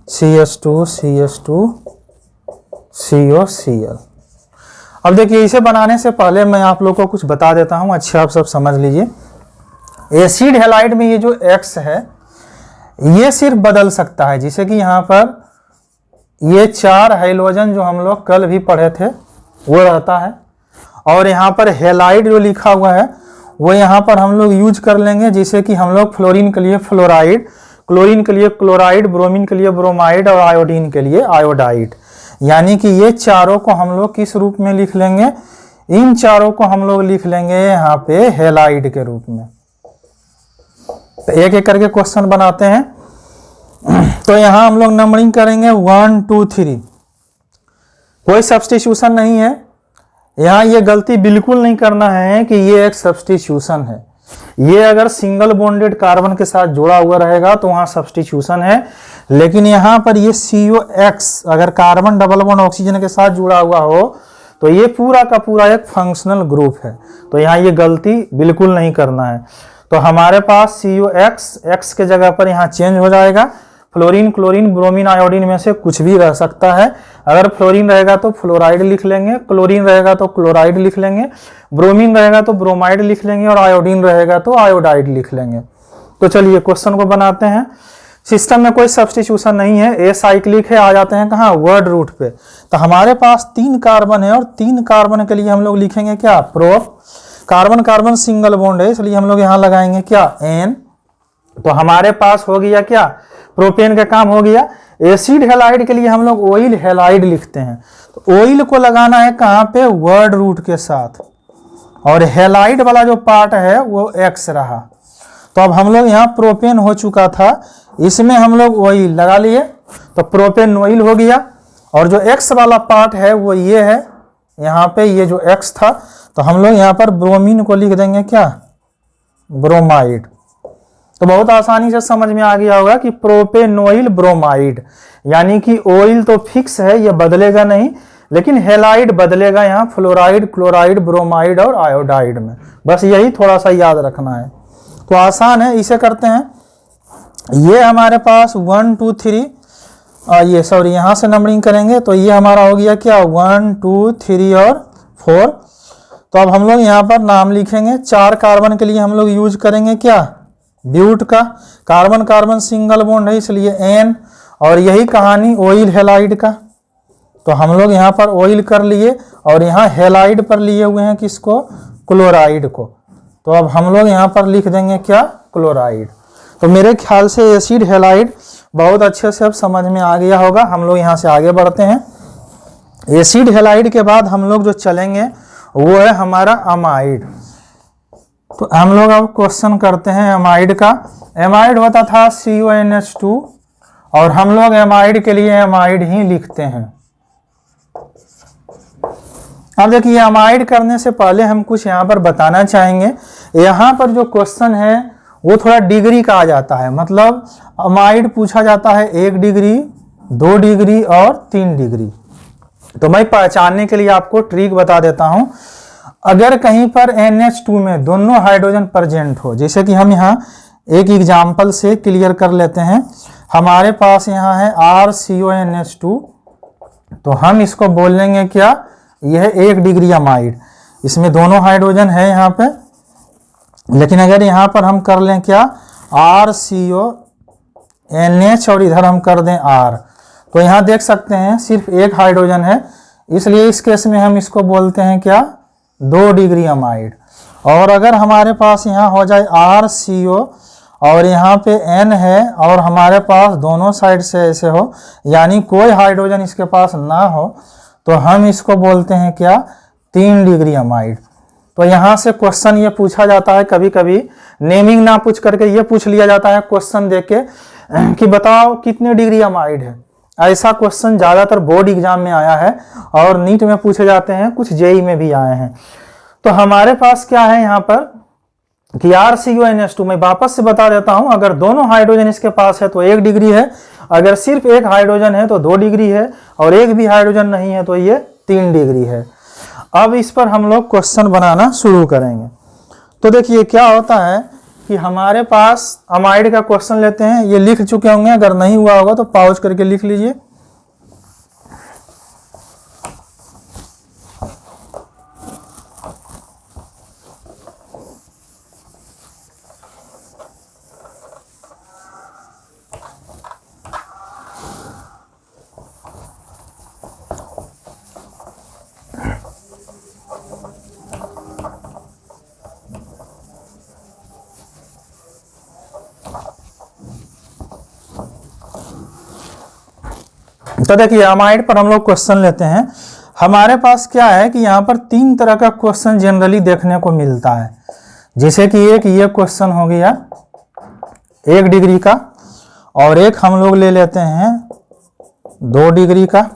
CH2 CH2 COCl। अब देखिए, इसे बनाने से पहले मैं आप लोग को कुछ बता देता हूं, अच्छे आप सब समझ लीजिए। एसिड हैलाइड में ये जो X है ये सिर्फ बदल सकता है, जैसे कि यहाँ पर ये 4 हाइड्रोजन जो हम लोग कल भी पढ़े थे वो रहता है, और यहाँ पर हैलाइड जो लिखा हुआ है वो यहाँ पर हम लोग यूज कर लेंगे, जैसे कि हम लोग फ्लोरीन के लिए फ्लोराइड, क्लोरीन के लिए क्लोराइड, ब्रोमीन के लिए ब्रोमाइड, और आयोडीन के लिए आयोडाइड। यानी कि ये चारों को हम लोग किस रूप में लिख लेंगे, इन चारों को हम लोग लिख लेंगे यहाँ पे हैलाइड के रूप में। तो एक एक करके क्वेश्चन बनाते हैं। तो यहाँ हम लोग नंबरिंग करेंगे 1 2 3, कोई सब्स्टिट्यूशन नहीं है यहाँ। ये गलती बिल्कुल नहीं करना है कि ये एक सब्स्टिट्यूशन है। ये अगर सिंगल बॉन्डेड कार्बन के साथ जुड़ा हुआ रहेगा तो वहां सब्स्टिट्यूशन है, लेकिन यहाँ पर ये COX अगर कार्बन डबल बॉन्ड ऑक्सीजन के साथ जुड़ा हुआ हो तो ये पूरा का पूरा एक फंक्शनल ग्रुप है। तो यहाँ ये गलती बिल्कुल नहीं करना है। तो हमारे पास COX, X के जगह पर यहाँ चेंज हो जाएगा। फ्लोरीन, क्लोरीन, ब्रोमीन, आयोडीन में से कुछ भी रह सकता है। अगर फ्लोरीन रहेगा तो फ्लोराइड लिख लेंगे, क्लोरीन रहेगा तो क्लोराइड लिख लेंगे, ब्रोमीन रहेगा तो ब्रोमाइड लिख लेंगे, और आयोडीन रहेगा तो आयोडाइड लिख लेंगे। तो चलिए क्वेश्चन को बनाते हैं। सिस्टम में कोई सब्स्टिट्यूशन नहीं है, ए साइक्लिक है। आ जाते हैं कहाँ, वर्ड रूट पे। तो हमारे पास 3 कार्बन है, और 3 कार्बन के लिए हम लोग लिखेंगे क्या, prop. Carbon carbon single bond है, इसलिए हम लोग यहाँ लगाएंगे क्या, एन। तो हमारे पास हो गया क्या, प्रोपेन का काम हो गया। एसिड हैलाइड के लिए हम लोग ऑयल हैलाइड लिखते हैं। तो ऑयल को लगाना है कहाँ पे, वर्ड रूट के साथ, और हैलाइड वाला जो पार्ट है वो X रहा। तो अब हम लोग यहाँ प्रोपेन हो चुका था, इसमें हम लोग ऑयल लगा लिए, तो प्रोपेन ऑयल हो गया। और जो X वाला पार्ट है वो ये है, यहाँ पे ये जो X था, तो हम लोग यहाँ पर ब्रोमीन को लिख देंगे क्या, ब्रोमाइड। तो बहुत आसानी से समझ में आ गया होगा कि प्रोपेनोइल ब्रोमाइड, यानी कि ऑयल तो फिक्स है, ये बदलेगा नहीं, लेकिन हैलाइड बदलेगा यहाँ फ्लोराइड, क्लोराइड, ब्रोमाइड और आयोडाइड में। बस यही थोड़ा सा याद रखना है। तो आसान है, इसे करते हैं। ये हमारे पास 1 2 3, ये सॉरी यहाँ से नंबरिंग करेंगे, तो ये हमारा हो गया क्या, 1 2 3 और 4। तो अब हम लोग यहाँ पर नाम लिखेंगे। 4 कार्बन के लिए हम लोग यूज करेंगे क्या, ब्यूट का। कार्बन कार्बन सिंगल बॉन्ड है, इसलिए एन। और यही कहानी ऑयल हैलाइड का। तो हम लोग यहाँ पर ऑयल कर लिए, और यहाँ हैलाइड पर लिए हुए हैं किसको, क्लोराइड को। तो अब हम लोग यहाँ पर लिख देंगे क्या, क्लोराइड। तो मेरे ख्याल से एसिड हैलाइड बहुत अच्छे से अब समझ में आ गया होगा। हम लोग यहाँ से आगे बढ़ते हैं। एसिड हैलाइड के बाद हम लोग जो चलेंगे वो है हमारा अमाइड। तो हम लोग अब क्वेश्चन करते हैं अमाइड का। एमाइड होता था CONH2, और हम लोग एमाइड के लिए एमाइड ही लिखते हैं। अब देखिए, अमाइड करने से पहले हम कुछ यहाँ पर बताना चाहेंगे। यहाँ पर जो क्वेश्चन है वो थोड़ा डिग्री का आ जाता है। मतलब अमाइड पूछा जाता है 1 डिग्री, 2 डिग्री और 3 डिग्री। तो मैं पहचानने के लिए आपको ट्रिक बता देता हूं। अगर कहीं पर NH2 में दोनों हाइड्रोजन प्रेजेंट हो, जैसे कि हम यहाँ एक एग्जाम्पल से क्लियर कर लेते हैं। हमारे पास यहाँ है RCONH2, तो हम इसको बोल लेंगे क्या, यह 1 डिग्री अमाइड। इसमें दोनों हाइड्रोजन है यहाँ पे। लेकिन अगर यहाँ पर हम कर लें क्या, RCONH और इधर हम कर दें R, तो यहाँ देख सकते हैं सिर्फ 1 हाइड्रोजन है, इसलिए इस केस में हम इसको बोलते हैं क्या, 2 डिग्री अमाइड। और अगर हमारे पास यहाँ हो जाए RCO और यहाँ पे N है और हमारे पास दोनों साइड से ऐसे हो, यानी कोई हाइड्रोजन इसके पास ना हो, तो हम इसको बोलते हैं क्या, 3 डिग्री अमाइड। तो यहाँ से क्वेश्चन ये पूछा जाता है, कभी कभी नेमिंग ना पूछ करके ये पूछ लिया जाता है क्वेश्चन देके कि बताओ कितने डिग्री अमाइड है। ऐसा क्वेश्चन ज़्यादातर बोर्ड एग्जाम में आया है और नीट में पूछे जाते हैं, कुछ जेई में भी आए हैं। तो हमारे पास क्या है यहाँ पर कि RCONH2, मैं वापस से बता देता हूं, अगर दोनों हाइड्रोजन इसके पास है तो 1 डिग्री है, अगर सिर्फ 1 हाइड्रोजन है तो 2 डिग्री है, और 1 भी हाइड्रोजन नहीं है तो ये 3 डिग्री है। अब इस पर हम लोग क्वेश्चन बनाना शुरू करेंगे। तो देखिए क्या होता है कि हमारे पास अमाइड का क्वेश्चन लेते हैं, ये लिख चुके होंगे, अगर नहीं हुआ होगा तो पॉज करके लिख लीजिए। तो देखिए अमाइड पर हम लोग क्वेश्चन लेते हैं। हमारे पास क्या है कि यहाँ पर 3 तरह का क्वेश्चन जनरली देखने को मिलता है। जैसे कि एक ये क्वेश्चन हो गया 1 डिग्री का, और एक हम लोग ले लेते हैं 2 डिग्री का।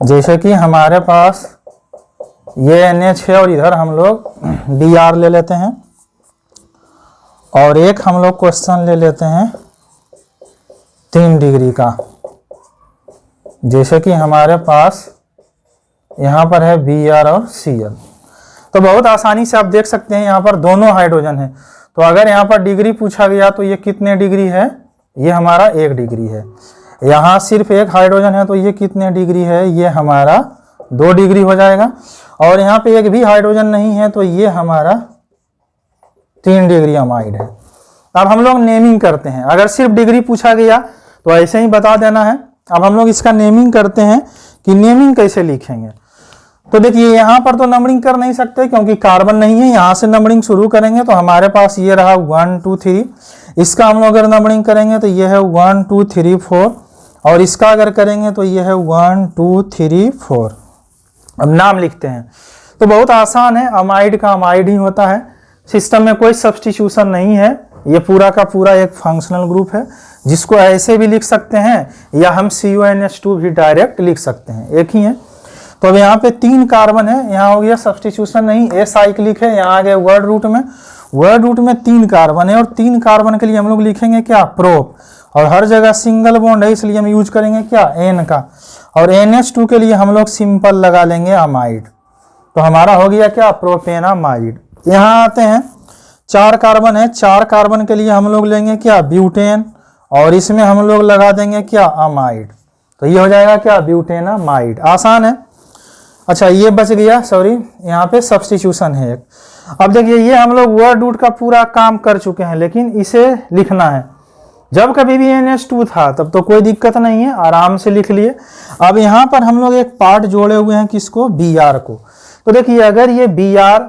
जैसे कि हमारे पास ये NH है और इधर हम लोग Br ले लेते हैं। और एक हम लोग क्वेश्चन ले लेते हैं 3 डिग्री का, जैसे कि हमारे पास यहाँ पर है Br और Cl। तो बहुत आसानी से आप देख सकते हैं यहाँ पर दोनों हाइड्रोजन है। तो अगर यहाँ पर डिग्री पूछा गया तो ये कितने डिग्री है, ये हमारा 1 डिग्री है। यहाँ सिर्फ 1 हाइड्रोजन है तो ये कितने डिग्री है, ये हमारा 2 डिग्री हो जाएगा। और यहाँ पे एक भी हाइड्रोजन नहीं है तो ये हमारा 3 डिग्री अमाइड है। अब हम लोग नेमिंग करते हैं। अगर सिर्फ डिग्री पूछा गया तो ऐसे ही बता देना है। अब हम लोग इसका नेमिंग करते हैं कि नेमिंग कैसे लिखेंगे। तो देखिए यहाँ पर तो नंबरिंग कर नहीं सकते क्योंकि कार्बन नहीं है। यहाँ से नंबरिंग शुरू करेंगे तो हमारे पास ये रहा 1 2 3। इसका हम लोग अगर नंबरिंग करेंगे तो ये है 1 2 3 4, और इसका अगर करेंगे तो ये है 1 2 3 4। अब नाम लिखते हैं तो बहुत आसान है, अमाइड का अमाइड ही होता है। सिस्टम में कोई सब्स्टिट्यूशन नहीं है। ये पूरा का पूरा एक फंक्शनल ग्रुप है, जिसको ऐसे भी लिख सकते हैं या हम CONH2 भी डायरेक्ट लिख सकते हैं, एक ही है। तो अब यहाँ पे 3 कार्बन है, यहाँ हो गया सब्स्टिट्यूशन नहीं, असाइक्लिक है, यहाँ आ गया वर्ड रूट में। वर्ड रूट में 3 कार्बन है और 3 कार्बन के लिए हम लोग लिखेंगे क्या, प्रोप। और हर जगह सिंगल बॉन्ड है इसलिए हम यूज करेंगे क्या, N का। और NH2 के लिए हम लोग सिंपल लगा लेंगे अमाइड। तो हमारा हो गया क्या, प्रोपेनामाइड। यहाँ आते हैं 4 कार्बन है, 4 कार्बन के लिए हम लोग लेंगे क्या, ब्यूटेन, और इसमें हम लोग लगा देंगे क्या, अमाइड। तो ये हो जाएगा क्या, ब्यूटेनामाइड। आसान है। अच्छा ये बच गया, सॉरी यहाँ पे सब्स्टिट्यूशन है एक। अब देखिए ये हम लोग वर्ड रूट का पूरा काम कर चुके हैं, लेकिन इसे लिखना है। जब कभी भी NH2 था तब तो कोई दिक्कत नहीं है, आराम से लिख लिए। अब यहाँ पर हम लोग एक पार्ट जोड़े हुए हैं, किसको, Br को। तो देखिए अगर ये Br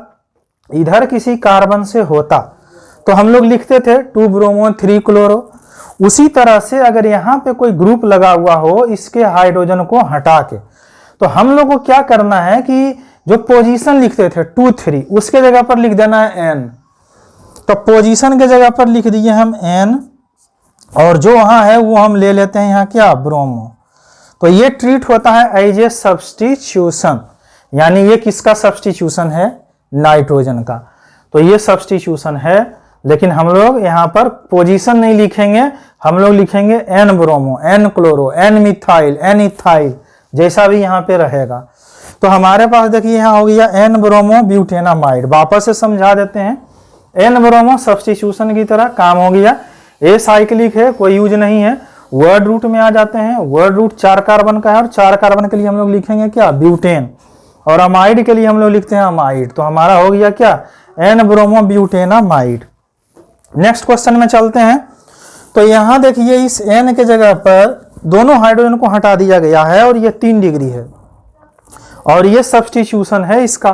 इधर किसी कार्बन से होता तो हम लोग लिखते थे 2 ब्रोमो 3 क्लोरो। उसी तरह से अगर यहाँ पे कोई ग्रुप लगा हुआ हो इसके हाइड्रोजन को हटा के, तो हम लोग को क्या करना है कि जो पोजीशन लिखते थे 2 3, उसके जगह पर लिख देना है N। तो पोजीशन के जगह पर लिख दिए हम N, और जो वहां है वो हम ले लेते हैं यहाँ क्या, ब्रोमो। तो ये ट्रीट होता है एज ए सब्स्टिट्यूशन, यानी ये किसका सब्स्टिट्यूशन है, नाइट्रोजन का। तो ये सब्स्टिट्यूशन है। लेकिन हम लोग यहाँ पर पोजीशन नहीं लिखेंगे, हम लोग लिखेंगे N bromo, N chloro, N methyl, N ethyl, जैसा भी यहाँ पे रहेगा। तो हमारे पास देखिए यहाँ हो गया एन ब्रोमो ब्यूटेनामाइड। वापस से समझा देते हैं, एन ब्रोमो सब्स्टिट्यूशन की तरह काम हो गया। ए साइक्लिक है, कोई यूज नहीं है। वर्ड रूट में आ जाते हैं, वर्ड रूट 4 कार्बन का है और 4 कार्बन के लिए हम लोग लिखेंगे क्या, ब्यूटेन, और अमाइड के लिए हम लोग लिखते हैं अमाइड। तो हमारा हो गया क्या, N bromo butanamide. Next question में चलते हैं। तो यहां देखिए इस एन के जगह पर दोनों हाइड्रोजन को हटा दिया गया है और ये 3 डिग्री है और ये सब्स्टिट्यूशन है इसका।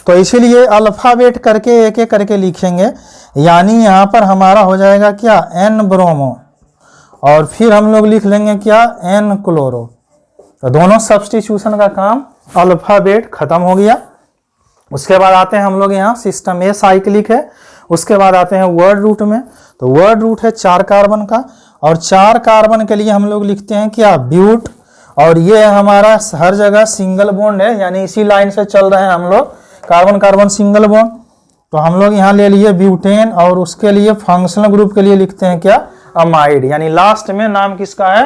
तो इसीलिए अल्फाबेट करके एक एक करके लिखेंगे, यानी यहाँ पर हमारा हो जाएगा क्या, एन ब्रोमो, और फिर हम लोग लिख लेंगे क्या, एन क्लोरो। तो दोनों सब्स्टिट्यूशन का काम अल्फाबेट खत्म हो गया। उसके बाद आते हैं हम लोग यहाँ सिस्टम ए साइक्लिक है। उसके बाद आते हैं वर्ड रूट में। तो वर्ड रूट है 4 कार्बन का और 4 कार्बन के लिए हम लोग लिखते हैं क्या, ब्यूट, और ये हमारा हर जगह सिंगल बॉन्ड है, यानी इसी लाइन से चल रहे हैं हम लोग, कार्बन कार्बन सिंगल बॉन्ड। तो हम लोग यहाँ ले लिए ब्यूटेन और उसके लिए फंक्शनल ग्रुप के लिए लिखते हैं क्या, अमाइड, यानी लास्ट में नाम किसका है,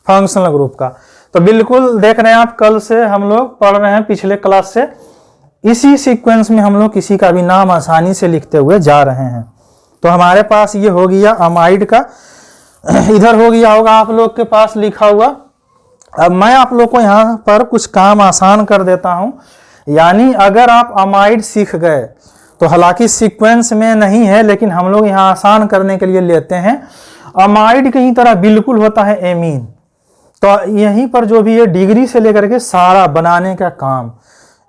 फंक्शनल ग्रुप का। तो बिल्कुल देख रहे हैं आप, कल से हम लोग पढ़ रहे हैं पिछले क्लास से, इसी सीक्वेंस में हम लोग किसी का भी नाम आसानी से लिखते हुए जा रहे हैं। तो हमारे पास ये हो गया अमाइड का, इधर हो गया होगा आप लोग के पास लिखा हुआ। अब मैं आप लोग को यहाँ पर कुछ काम आसान कर देता हूँ, यानी अगर आप अमाइड सीख गए तो हालांकि सीक्वेंस में नहीं है, लेकिन हम लोग यहाँ आसान करने के लिए लेते हैं। अमाइड की तरह बिल्कुल होता है एमीन। तो यहीं पर जो भी है डिग्री से लेकर के सारा बनाने का काम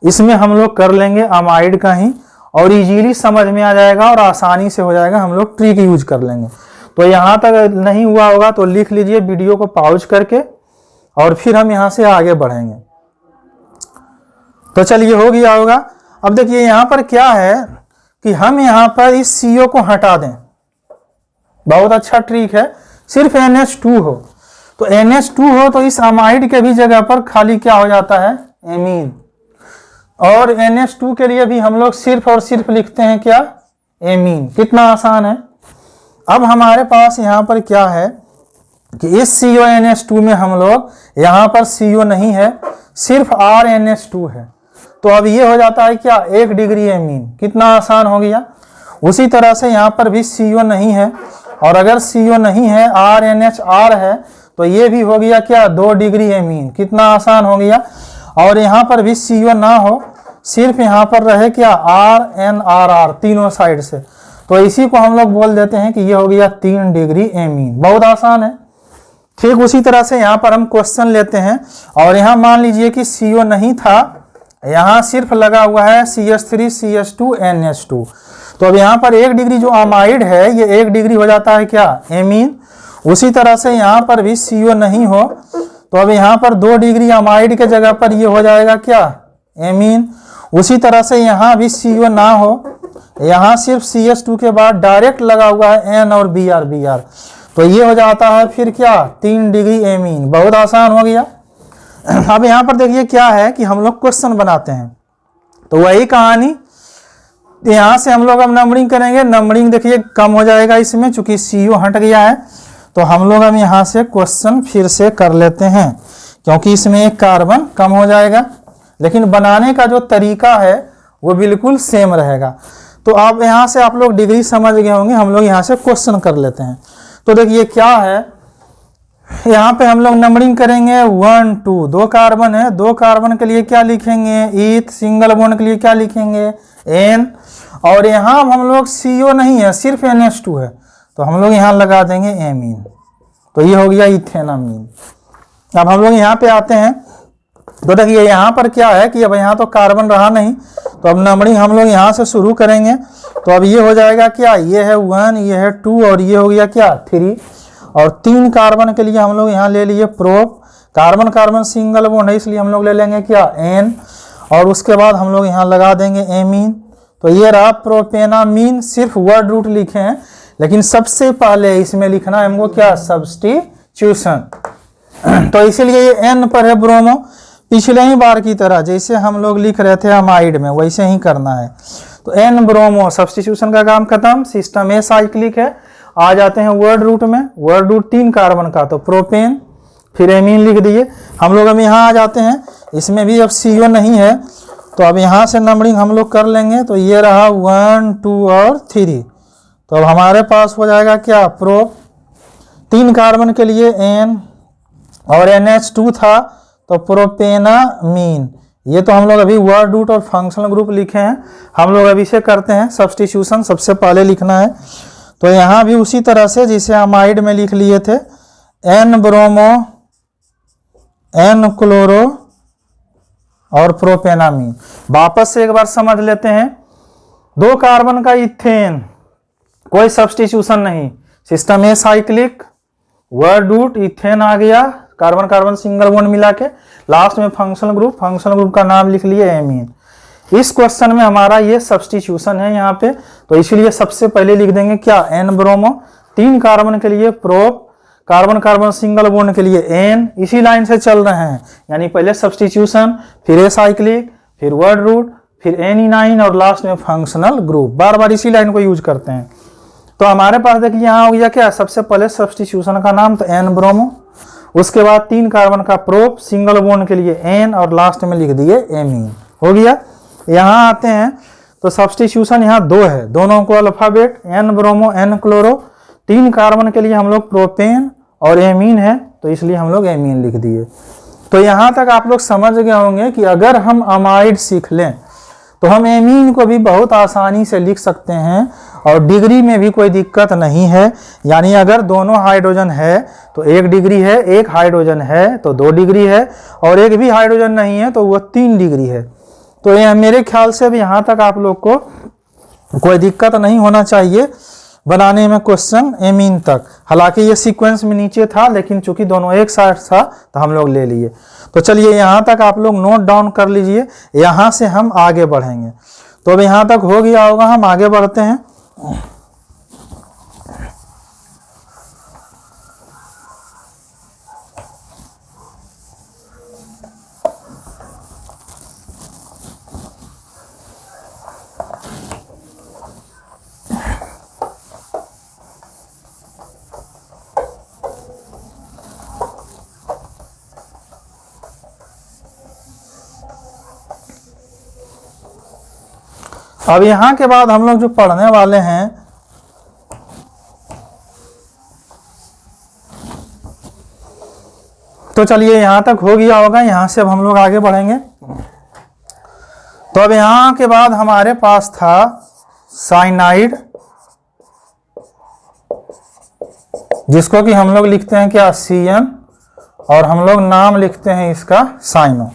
इसमें हम लोग कर लेंगे अमाइड का ही, और इजीली समझ में आ जाएगा और आसानी से हो जाएगा, हम लोग ट्रिक यूज कर लेंगे। तो यहाँ तक नहीं हुआ होगा तो लिख लीजिए वीडियो को पॉज करके, और फिर हम यहाँ से आगे बढ़ेंगे। तो चलिए हो गया होगा। अब देखिए यहाँ पर क्या है कि हम यहाँ पर इस CO को हटा दें, बहुत अच्छा ट्रिक है, सिर्फ NH2 हो। तो NH2 हो तो इस अमाइड के भी जगह पर खाली क्या हो जाता है, एमीन, और NH2 के लिए भी हम लोग सिर्फ और सिर्फ लिखते हैं क्या, एमीन। कितना आसान है। अब हमारे पास यहाँ पर क्या है कि इस CONH2 में हम लोग, यहाँ पर CO नहीं है, सिर्फ RNH2 है। तो अब ये हो जाता है क्या, 1 डिग्री एमीन। कितना आसान हो गया। उसी तरह से यहाँ पर भी CO नहीं है, और अगर CO नहीं है, RNHR है, तो ये भी हो गया क्या, 2 डिग्री एमीन। कितना आसान हो गया। और यहाँ पर भी CO ना हो, सिर्फ यहाँ पर रहे क्या, RNRR, तीनों साइड से, तो इसी को हम लोग बोल देते हैं कि ये हो गया 3 डिग्री एमीन। बहुत आसान है। ठीक उसी तरह से यहाँ पर हम क्वेश्चन लेते हैं, और यहाँ मान लीजिए कि CO नहीं था, यहाँ सिर्फ लगा हुआ है CH3 CH2 NH2। तो अब यहाँ पर 1 डिग्री जो अमाइड है, ये 1 डिग्री हो जाता है क्या, एमीन। उसी तरह से यहाँ पर भी CO नहीं हो, तो अब यहाँ पर 2 डिग्री अमाइड के जगह पर ये हो जाएगा क्या, एमीन। उसी तरह से यहाँ भी CO ना हो, यहाँ सिर्फ CH2 के बाद डायरेक्ट लगा हुआ है N और Br, तो ये हो जाता है फिर क्या, 3 डिग्री एमीन। बहुत आसान हो गया। अब यहाँ पर देखिए क्या है कि हम लोग क्वेश्चन बनाते हैं, तो वही कहानी, यहाँ से हम लोग अब नंबरिंग करेंगे। नंबरिंग देखिए कम हो जाएगा इसमें, चूंकि CO हट गया है। तो हम लोग अब यहाँ से क्वेश्चन फिर से कर लेते हैं, क्योंकि इसमें 1 कार्बन कम हो जाएगा, लेकिन बनाने का जो तरीका है वो बिल्कुल सेम रहेगा। तो आप यहाँ से आप लोग डिग्री समझ गए होंगे। हम लोग यहाँ से क्वेश्चन कर लेते हैं। तो देखिए क्या है, यहाँ पे हम लोग नंबरिंग करेंगे 1 2, 2 कार्बन है, 2 कार्बन के लिए क्या लिखेंगे, ईथ, सिंगल बॉन्ड के लिए क्या लिखेंगे, N, और यहाँ हम लोग CO नहीं है, सिर्फ NH2 है, तो हम लोग यहाँ लगा देंगे एमीन। तो ये हो गया इथेनामीन। अब हम लोग यहाँ पे आते हैं, तो देखिए यहाँ पर क्या है कि अब यहाँ तो कार्बन रहा नहीं, तो अब नंबरिंग हम लोग यहाँ से शुरू करेंगे। तो अब ये हो जाएगा क्या, ये है 1, ये है 2, और ये हो गया क्या, 3। और 3 कार्बन के लिए हम लोग यहाँ ले लिए prop, carbon carbon single bond है, इसलिए हम लोग ले लेंगे क्या, N, और उसके बाद हम लोग यहाँ लगा देंगे एमीन। तो ये रहा प्रोपेनामीन। सिर्फ वर्ड रूट लिखे हैं, लेकिन सबसे पहले इसमें लिखना है हमको क्या, सब्स्टिट्यूशन। तो इसीलिए ये N पर है ब्रोमो। पिछले ही बार की तरह जैसे हम लोग लिख रहे थे अमाइड में, वैसे ही करना है। तो एन ब्रोमो, सब्स्टिट्यूशन का काम खत्म, सिस्टम ए साइक्लिक है। आ जाते हैं वर्ड रूट में, वर्ड रूट 3 कार्बन का, तो प्रोपेन, फिर एमीन लिख दिए। हम लोग अब यहाँ आ जाते हैं, इसमें भी अब CO नहीं है, तो अब यहाँ से नंबरिंग हम लोग कर लेंगे। तो ये रहा 1 2 और 3। तो अब हमारे पास हो जाएगा क्या, प्रोप, 3 कार्बन के लिए N और NH2 था, तो प्रोपेनामीन। ये तो हम लोग अभी वर्ड रूट और फंक्शनल ग्रुप लिखे हैं, हम लोग अभी से करते हैं सब्स्टिट्यूशन, सबसे पहले लिखना है। तो यहाँ भी उसी तरह से जिसे अमाइड में लिख लिए थे, N ब्रोमो, N क्लोरो और प्रोपेनामीन। वापस से एक बार समझ लेते हैं, 2 कार्बन का इथेन, कोई सब्स्टिट्यूशन नहीं, system acyclic, word root, ethane आ गया, कार्बन कार्बन सिंगल बॉन्ड मिला के, लास्ट में फंक्शनल ग्रुप, फंक्शनल ग्रुप का नाम लिख लिए एमीन। इस क्वेश्चन में हमारा ये सब्स्टिट्यूशन है यहाँ पे, तो इसीलिए सबसे पहले लिख देंगे क्या, एन ब्रोमो, 3 कार्बन के लिए prop, carbon carbon single bond के लिए एन, इसी लाइन से चल रहे हैं, यानी पहले सब्स्टिट्यूशन, फिर ए साइक्लिक, फिर वर्ड रूट, फिर एनिनाइन और लास्ट में फंक्शनल ग्रुप, बार बार इसी लाइन को यूज करते हैं। तो हमारे पास देखिए यहाँ हो गया क्या, सबसे पहले सब्स्टिट्यूशन का नाम तो एन ब्रोमो, उसके बाद 3 कार्बन का प्रोप, सिंगल बॉन्ड के लिए एन और लास्ट में लिख दिए एमीन, हो गया। यहाँ आते हैं तो सब्स्टिट्यूशन यहाँ 2 है, दोनों को alphabet, N bromo N chloro, 3 carbon के लिए हम लोग प्रोपेन और एमीन है, तो इसलिए हम लोग एमीन लिख दिए। तो यहाँ तक आप लोग समझ गए होंगे कि अगर हम अमाइड सीख लें तो हम एमीन को भी बहुत आसानी से लिख सकते हैं और डिग्री में भी कोई दिक्कत नहीं है। यानी अगर दोनों हाइड्रोजन है तो 1 डिग्री है, एक हाइड्रोजन है तो 2 डिग्री है, और एक भी हाइड्रोजन नहीं है तो वो 3 डिग्री है। तो ये मेरे ख्याल से भी यहाँ तक आप लोग को कोई दिक्कत नहीं होना चाहिए बनाने में क्वेश्चन एमीन तक। हालांकि ये सीक्वेंस में नीचे था, लेकिन चूंकि दोनों एक साथ था तो हम लोग ले लिए। तो चलिए यहाँ तक आप लोग नोट डाउन कर लीजिए, यहाँ से हम आगे बढ़ेंगे। तो अब यहाँ तक हो गया होगा, हम आगे बढ़ते हैं। अब यहाँ के बाद हम लोग जो पढ़ने वाले हैं, तो चलिए यहाँ तक हो गया होगा, यहाँ से अब हम लोग आगे बढ़ेंगे। तो अब यहाँ के बाद हमारे पास था साइनाइड, जिसको कि हम लोग लिखते हैं क्या, CN, और हम लोग नाम लिखते हैं इसका साइनो।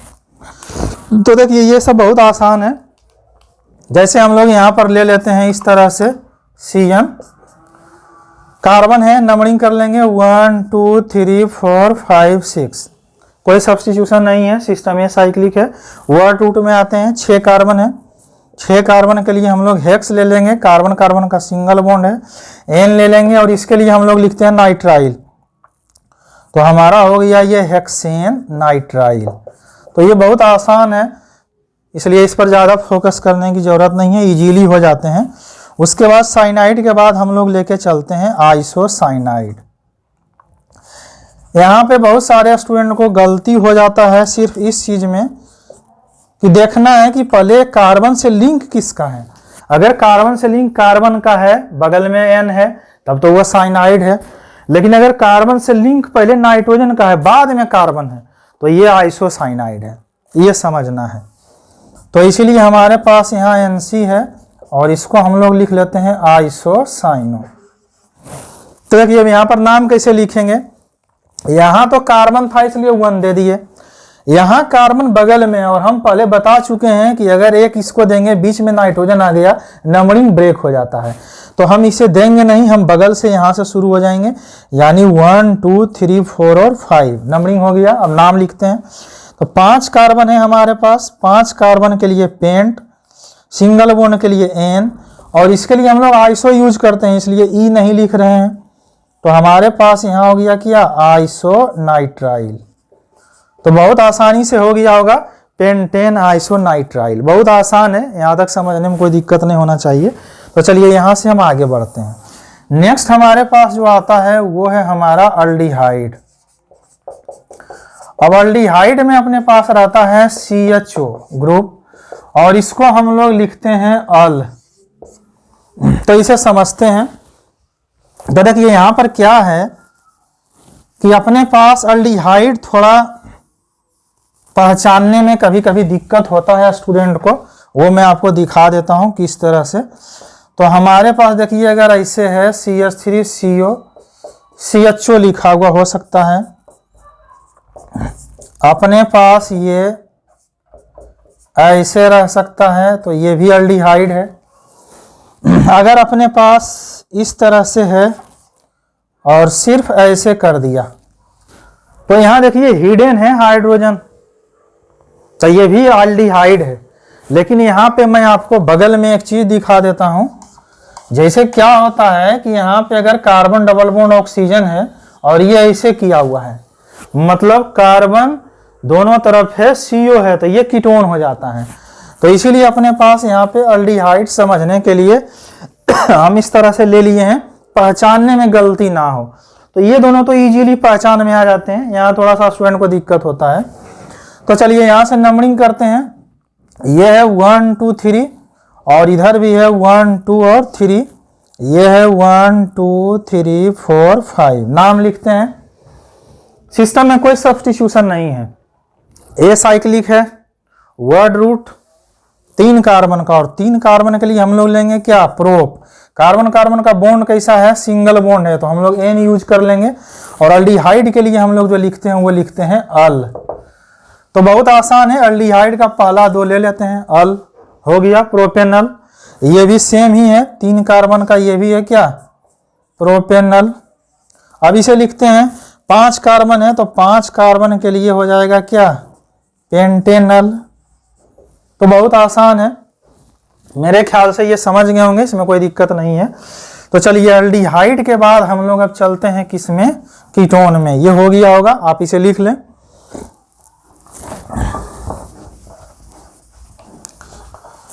तो देखिए ये सब बहुत आसान है। जैसे हम लोग यहाँ पर ले लेते हैं इस तरह से, CN कार्बन है, नंबरिंग कर लेंगे 1 2 3 4 5 6, कोई सब्स्टिट्यूशन नहीं है, सिस्टम ए साइक्लिक है। वर्ड रूट में आते हैं, 6 कार्बन है, 6 कार्बन के लिए हम लोग हेक्स ले लेंगे, कार्बन कार्बन का सिंगल बॉन्ड है, एन ले लेंगे और इसके लिए हम लोग लिखते हैं नाइट्राइल। तो हमारा हो गया ये हेक्सेन नाइट्राइल। तो ये बहुत आसान है, इसलिए इस पर ज़्यादा फोकस करने की ज़रूरत नहीं है, इजीली हो जाते हैं। उसके बाद साइनाइड के बाद हम लोग लेके चलते हैं आइसोसाइनाइड। यहाँ पे बहुत सारे स्टूडेंट को गलती हो जाता है सिर्फ इस चीज़ में कि देखना है कि पहले कार्बन से लिंक किसका है। अगर कार्बन से लिंक कार्बन का है, बगल में N है, तब तो वह साइनाइड है। लेकिन अगर कार्बन से लिंक पहले नाइट्रोजन का है, बाद में कार्बन है, तो ये आइसोसाइनाइड है, ये समझना है। तो इसीलिए हमारे पास यहाँ NC है और इसको हम लोग लिख लेते हैं आइसोसाइनो। तो देखिए अब यहाँ पर नाम कैसे लिखेंगे, यहाँ तो कार्बन था इसलिए 1 दे दिए, यहाँ कार्बन बगल में, और हम पहले बता चुके हैं कि अगर एक इसको देंगे बीच में नाइट्रोजन आ गया, नंबरिंग ब्रेक हो जाता है। तो हम इसे देंगे नहीं, हम बगल से यहाँ से शुरू हो जाएंगे, यानी 1 2 3 4 और 5 नंबरिंग हो गया। अब नाम लिखते हैं। तो 5 कार्बन है हमारे पास, 5 कार्बन के लिए पेंट, सिंगल बॉन्ड के लिए N, और इसके लिए हम लोग आइसो यूज करते हैं इसलिए E नहीं लिख रहे हैं। तो हमारे पास यहाँ हो गया क्या, आइसो नाइट्राइल। तो बहुत आसानी से हो गया होगा। पेंटेन आइसोनाइट्राइल। बहुत आसान है, यहाँ तक समझने में कोई दिक्कत नहीं होना चाहिए। तो चलिए यहाँ से हम आगे बढ़ते हैं। नेक्स्ट हमारे पास जो आता है वो है हमारा अल्डिहाइड। अब अल्डिहाइड में अपने पास रहता है CHO ग्रुप, और इसको हम लोग लिखते हैं अल। तो इसे समझते हैं। तो देखिए यहाँ पर क्या है कि अपने पास अल्डिहाइड थोड़ा पहचानने में कभी कभी दिक्कत होता है स्टूडेंट को, वो मैं आपको दिखा देता हूँ किस तरह से। तो हमारे पास देखिए अगर ऐसे है CH3CO CHO लिखा हुआ हो सकता है, अपने पास ये ऐसे रह सकता है, तो ये भी अल्डिहाइड है। अगर अपने पास इस तरह से है और सिर्फ ऐसे कर दिया, तो यहाँ देखिए हिडन है हाइड्रोजन, तो ये भी अल्डिहाइड है। लेकिन यहाँ पे मैं आपको बगल में एक चीज दिखा देता हूँ। जैसे क्या होता है कि यहाँ पे अगर कार्बन डबल बॉन्ड ऑक्सीजन है और ये ऐसे किया हुआ है, मतलब कार्बन दोनों तरफ है, CO है, तो ये कीटोन हो जाता है। तो इसीलिए अपने पास यहाँ पे अल्डिहाइड समझने के लिए हम इस तरह से ले लिए हैं, पहचानने में गलती ना हो। तो ये दोनों तो इजीली पहचान में आ जाते हैं, यहाँ थोड़ा सा स्टूडेंट को दिक्कत होता है। तो चलिए यहाँ से नंबरिंग करते हैं। ये है 1 2 3, और इधर भी है 1 2 और 3। ये है 1 2 3 4 5। नाम लिखते हैं। सिस्टम में कोई सब्स्टिट्यूशन नहीं है। ए साइक्लिक है, वर्ड रूट 3 कार्बन का, और 3 कार्बन के लिए हम लोग लेंगे क्या, प्रोप। कार्बन कार्बन का बॉन्ड कैसा है, सिंगल बॉन्ड है, तो हम लोग एन यूज कर लेंगे। और अल्डिहाइड के लिए हम लोग जो लिखते हैं वो लिखते हैं अल। तो बहुत आसान है, अल्डिहाइड का पहला 2 ले लेते हैं, अल हो गया, प्रोपेनल। ये भी सेम ही है, 3 कार्बन का, ये भी है क्या, प्रोपेनल। अब इसे लिखते हैं, 5 कार्बन है, तो 5 कार्बन के लिए हो जाएगा क्या, पेंटेनल। तो बहुत आसान है, मेरे ख्याल से ये समझ गए होंगे, इसमें कोई दिक्कत नहीं है। तो चलिए अल्डिहाइड के बाद हम लोग अब चलते हैं किसमें, कीटोन में। ये हो गया होगा, आप इसे लिख लें।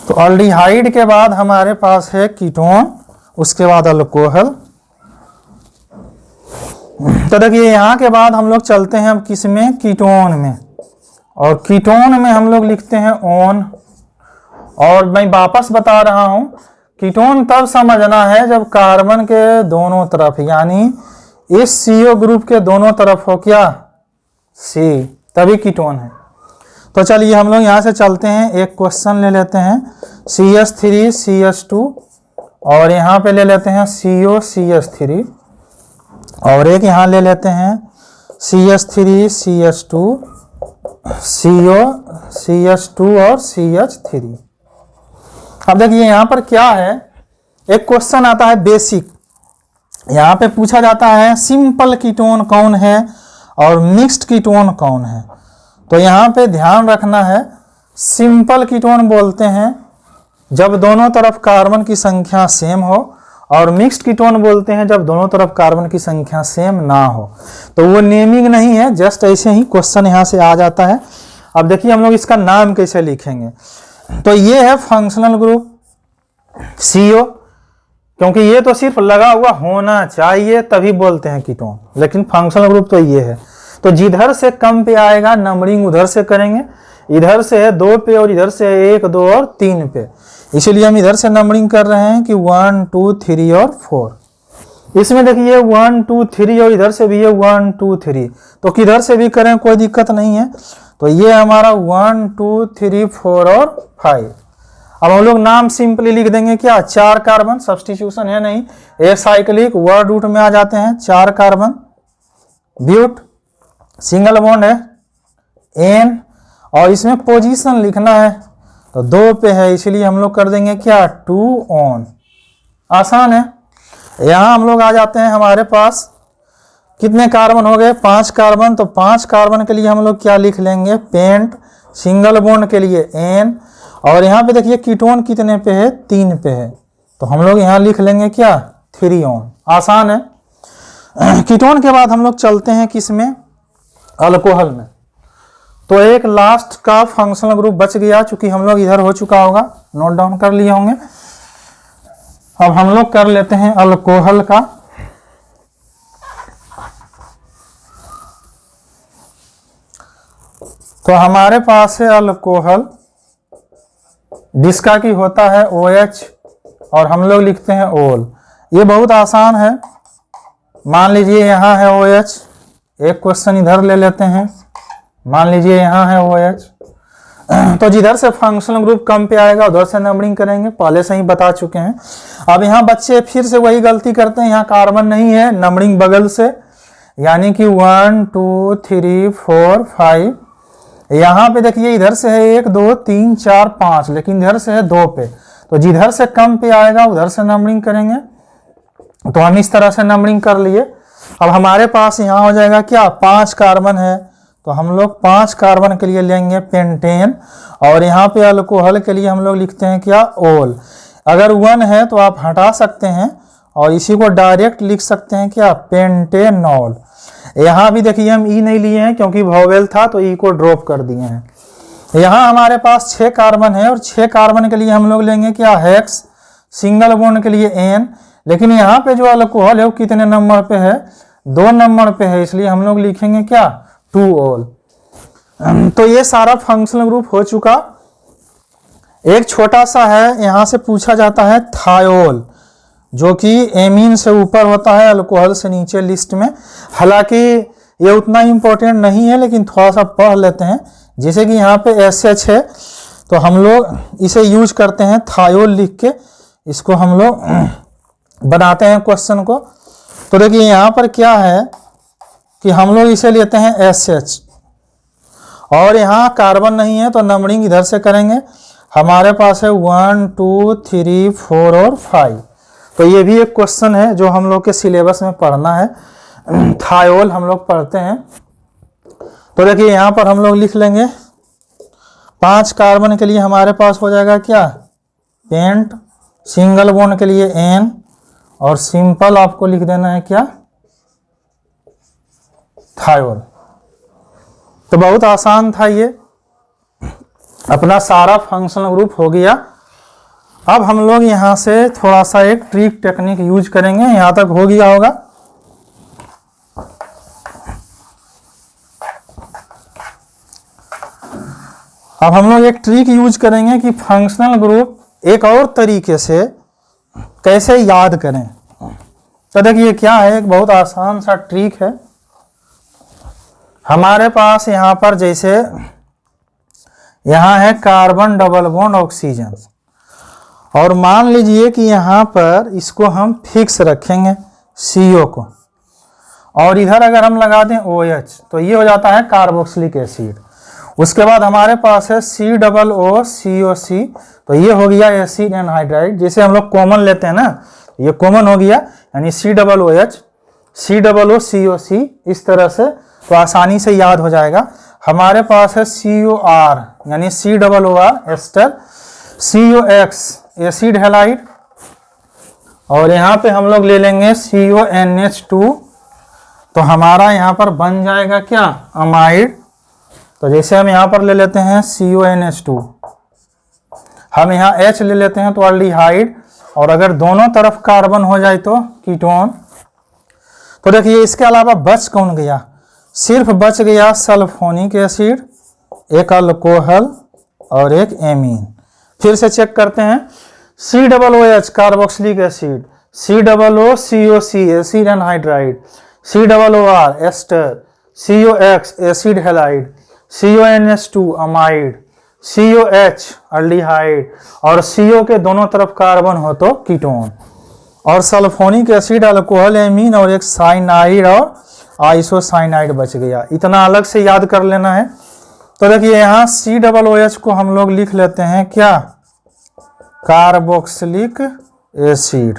तो अल्डिहाइड के बाद हमारे पास है कीटोन, उसके बाद अल्कोहल। तो देखिए यहाँ के बाद हम लोग चलते हैं अब किसमें, कीटोन में। और कीटोन में हम लोग लिखते हैं ओन। और मैं वापस बता रहा हूं, कीटोन तब समझना है जब कार्बन के दोनों तरफ, यानी इस CO ग्रुप के दोनों तरफ हो क्या, C, तभी कीटोन है। तो चलिए हम लोग यहाँ से चलते हैं, एक क्वेश्चन ले लेते हैं, CH3 CH2, और यहाँ पे ले लेते हैं CO CH3, और एक यहाँ ले लेते हैं CH3 CH2 CO CH2 और CH3। अब देखिए यहाँ पर क्या है, एक क्वेश्चन आता है बेसिक। यहाँ पे पूछा जाता है सिंपल कीटोन कौन है और मिक्स्ड कीटोन कौन है। तो यहाँ पे ध्यान रखना है, सिंपल कीटोन बोलते हैं जब दोनों तरफ कार्बन की संख्या सेम हो, और मिक्स्ड कीटोन बोलते हैं जब दोनों तरफ कार्बन की संख्या सेम ना हो। तो वो नेमिंग नहीं है, जस्ट ऐसे ही क्वेश्चन यहाँ से आ जाता है। अब देखिए हम लोग इसका नाम कैसे लिखेंगे। तो ये है फंक्शनल ग्रुप CO, क्योंकि ये तो सिर्फ लगा हुआ होना चाहिए तभी बोलते हैं कीटोन, लेकिन फंक्शनल ग्रुप तो ये है। तो जिधर से कम पे आएगा नंबरिंग उधर से करेंगे, इधर से है 2 पे और इधर से है 1 2 और 3 पे, इसीलिए हम इधर से नंबरिंग कर रहे हैं कि 1 2 3 और 4। इसमें देखिए 1 2 3 और इधर से भी है 1 2 3, तो किधर से भी करें कोई दिक्कत नहीं है। तो ये हमारा 1 2 3 4 और 5। अब हम लोग नाम सिंपली लिख देंगे क्या, 4 कार्बन, सब्स्टिट्यूशन है नहीं, ए साइक्लिक, वर्ड रूट में आ जाते हैं, 4 कार्बन, ब्यूट, सिंगल बॉन्ड है एन, और इसमें पोजीशन लिखना है तो 2 पे है, इसलिए हम लोग कर देंगे क्या, 2 ऑन। आसान है। यहाँ हम लोग आ जाते हैं, हमारे पास कितने कार्बन हो गए, 5 कार्बन। तो 5 कार्बन के लिए हम लोग क्या लिख लेंगे, पेंट, सिंगल बॉन्ड के लिए एन, और यहाँ पे देखिए कीटोन कितने पे है, 3 पे है, तो हम लोग यहाँ लिख लेंगे क्या, 3 ऑन। आसान है। कीटोन के बाद हम लोग चलते हैं किसमें, अल्कोहल में। तो एक लास्ट का फंक्शनल ग्रुप बच गया, चूंकि हम लोग इधर हो चुका होगा, नोट डाउन कर लिए होंगे। अब हम लोग कर लेते हैं अल्कोहल का। तो हमारे पास है अल्कोहल, जिसका की होता है OH और हम लोग लिखते हैं ओल। ये बहुत आसान है। मान लीजिए यहाँ है OH, एक क्वेश्चन इधर ले लेते हैं, मान लीजिए यहाँ है OH, तो जिधर से फंक्शनल ग्रुप कम पे आएगा उधर से नंबरिंग करेंगे, पहले से ही बता चुके हैं। अब यहाँ बच्चे फिर से वही गलती करते हैं, यहाँ कार्बन नहीं है, नंबरिंग बगल से, यानी कि 1 2 3 4 5। यहाँ पे देखिए इधर से है 1 2 3 4 5, लेकिन इधर से है 2 पे, तो जिधर से कम पे आएगा उधर से नंबरिंग करेंगे। तो हम इस तरह से नंबरिंग कर लिए। अब हमारे पास यहाँ हो जाएगा क्या, 5 कार्बन है, तो हम लोग 5 कार्बन के लिए लेंगे पेंटेन, और यहाँ पे अल्कोहल के लिए हम लोग लिखते हैं क्या, ओल। अगर 1 है तो आप हटा सकते हैं और इसी को डायरेक्ट लिख सकते हैं क्या, पेंटेनॉल। यहाँ भी देखिए हम ई नहीं लिए हैं क्योंकि वोवेल था, तो ई को ड्रॉप कर दिए हैं। यहाँ हमारे पास 6 कार्बन है और 6 कार्बन के लिए हम लोग लेंगे क्या, हेक्स। सिंगल बॉन्ड के लिए एन, लेकिन यहाँ पे जो अल्कोहल है वो कितने नंबर पे है, 2 नंबर पे है, इसलिए हम लोग लिखेंगे क्या, 2 ओल। तो ये सारा फंक्शनल ग्रुप हो चुका। एक छोटा सा है, यहाँ से पूछा जाता है थायोल, जो कि एमीन से ऊपर होता है, अल्कोहल से नीचे लिस्ट में। हालांकि ये उतना इंपॉर्टेंट नहीं है, लेकिन थोड़ा सा पढ़ लेते हैं। जैसे कि यहाँ पे SH है, तो हम लोग इसे यूज करते हैं थायोल लिख के, इसको हम लोग बनाते हैं क्वेश्चन को। तो देखिए यहाँ पर क्या है कि हम लोग इसे लेते हैं SH, और यहाँ कार्बन नहीं है तो नंबरिंग इधर से करेंगे। हमारे पास है 1 2 3 4 और 5। तो ये भी एक क्वेश्चन है जो हम लोग के सिलेबस में पढ़ना है, थायोल हम लोग पढ़ते हैं। तो देखिए यहाँ पर हम लोग लिख लेंगे 5 कार्बन के लिए हमारे पास हो जाएगा क्या, पेंट। सिंगल बॉन्ड के लिए एन, और सिंपल आपको लिख देना है क्या, थायोल। तो बहुत आसान था ये, अपना सारा फंक्शनल ग्रुप हो गया। अब हम लोग यहाँ से थोड़ा सा एक ट्रिक टेक्निक यूज करेंगे। यहाँ तक हो गया होगा। अब हम लोग एक ट्रिक यूज करेंगे कि फंक्शनल ग्रुप एक और तरीके से कैसे याद करें। तो देखिए क्या है, एक बहुत आसान सा ट्रिक है। हमारे पास यहाँ पर जैसे यहाँ है कार्बन डबल बॉन्ड ऑक्सीजन, और मान लीजिए कि यहाँ पर इसको हम फिक्स रखेंगे CO को, और इधर अगर हम लगा दें OH तो ये हो जाता है कार्बोक्सिलिक एसिड। उसके बाद हमारे पास है COOCOC, तो ये हो गया एसिड एनहाइड्राइड। जैसे हम लोग कॉमन लेते हैं ना, ये कॉमन हो गया, यानी COOH COOCOC, इस तरह से तो आसानी से याद हो जाएगा। हमारे पास है COR यानी COOR ester, COX acid halide, और यहाँ पे हम लोग ले लेंगे CONH2, तो हमारा यहाँ पर बन जाएगा क्या, अमाइड। तो जैसे हम यहाँ पर ले लेते हैं CONH2, हम यहाँ H ले लेते हैं तो अल्डिहाइड, और अगर दोनों तरफ कार्बन हो जाए तो कीटोन। तो देखिए इसके अलावा बच कौन गया, सिर्फ बच गया सल्फोनिक एसिड, एक अल्कोहल और एक एमीन। फिर से चेक करते हैं, COOH carboxylic acid, COOCOC acid anhydride, COOR ester, COX acid halide, CONH2 amide, COH aldehyde, और CO के दोनों तरफ कार्बन हो तो कीटोन, और सल्फोनिक एसिड अल्कोहल एमीन, और एक साइनाइड और आइसोसाइनाइड बच गया। इतना अलग से याद कर लेना है। तो देखिए यहाँ COOH को हम लोग लिख लेते हैं क्या, कार्बोक्सिलिक एसिड।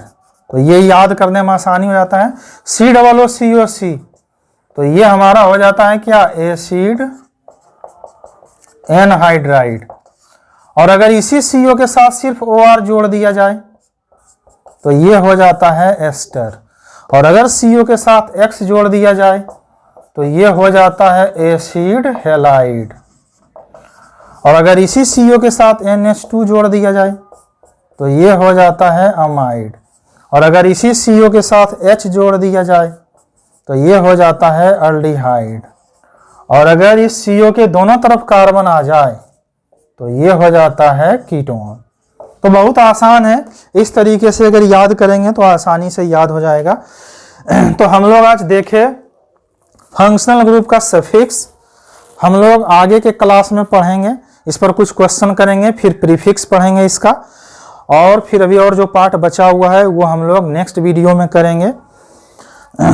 तो ये याद करने में आसानी हो जाता है। COOCOC, तो ये हमारा हो जाता है क्या, एसिड एनहाइड्राइड। और अगर इसी CO के साथ सिर्फ OR जोड़ दिया जाए तो ये हो जाता है एस्टर, और अगर CO के साथ X जोड़ दिया जाए तो ये हो जाता है एसिड हैलाइड। और अगर इसी CO के साथ NH2 जोड़ दिया जाए तो ये हो जाता है अमाइड। और अगर इसी CO के साथ H जोड़ दिया जाए तो ये हो जाता है अल्डिहाइड। और अगर इस CO के दोनों तरफ कार्बन आ जाए तो ये हो जाता है कीटोन। तो बहुत आसान है, इस तरीके से अगर याद करेंगे तो आसानी से याद हो जाएगा। तो हम लोग आज देखे फंक्शनल ग्रुप का सफिक्स, हम लोग आगे के क्लास में पढ़ेंगे, इस पर कुछ क्वेश्चन करेंगे, फिर प्रीफिक्स पढ़ेंगे इसका, और फिर अभी और जो पार्ट बचा हुआ है वो हम लोग नेक्स्ट वीडियो में करेंगे।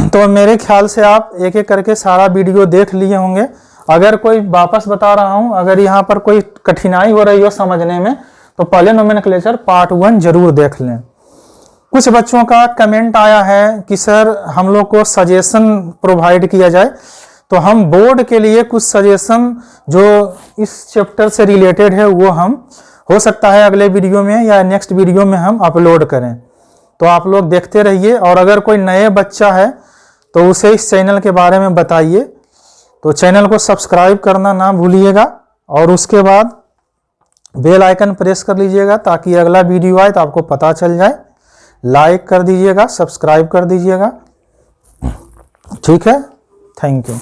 तो मेरे ख्याल से आप एक एक करके सारा वीडियो देख लिए होंगे। अगर कोई, वापस बता रहा हूं, अगर यहाँ पर कोई कठिनाई हो रही हो समझने में तो पहले नोमेनक्लेचर पार्ट 1 जरूर देख लें। कुछ बच्चों का कमेंट आया है कि सर हम लोग को सजेशन प्रोवाइड किया जाए, तो हम बोर्ड के लिए कुछ सजेशन जो इस चैप्टर से रिलेटेड है वो हम हो सकता है अगले वीडियो में या नेक्स्ट वीडियो में हम अपलोड करें। तो आप लोग देखते रहिए, और अगर कोई नए बच्चा है तो उसे इस चैनल के बारे में बताइए। तो चैनल को सब्सक्राइब करना ना भूलिएगा, और उसके बाद बेल आइकन प्रेस कर लीजिएगा ताकि अगला वीडियो आए तो आपको पता चल जाए। लाइक कर दीजिएगा, सब्सक्राइब कर दीजिएगा। ठीक है, थैंक यू।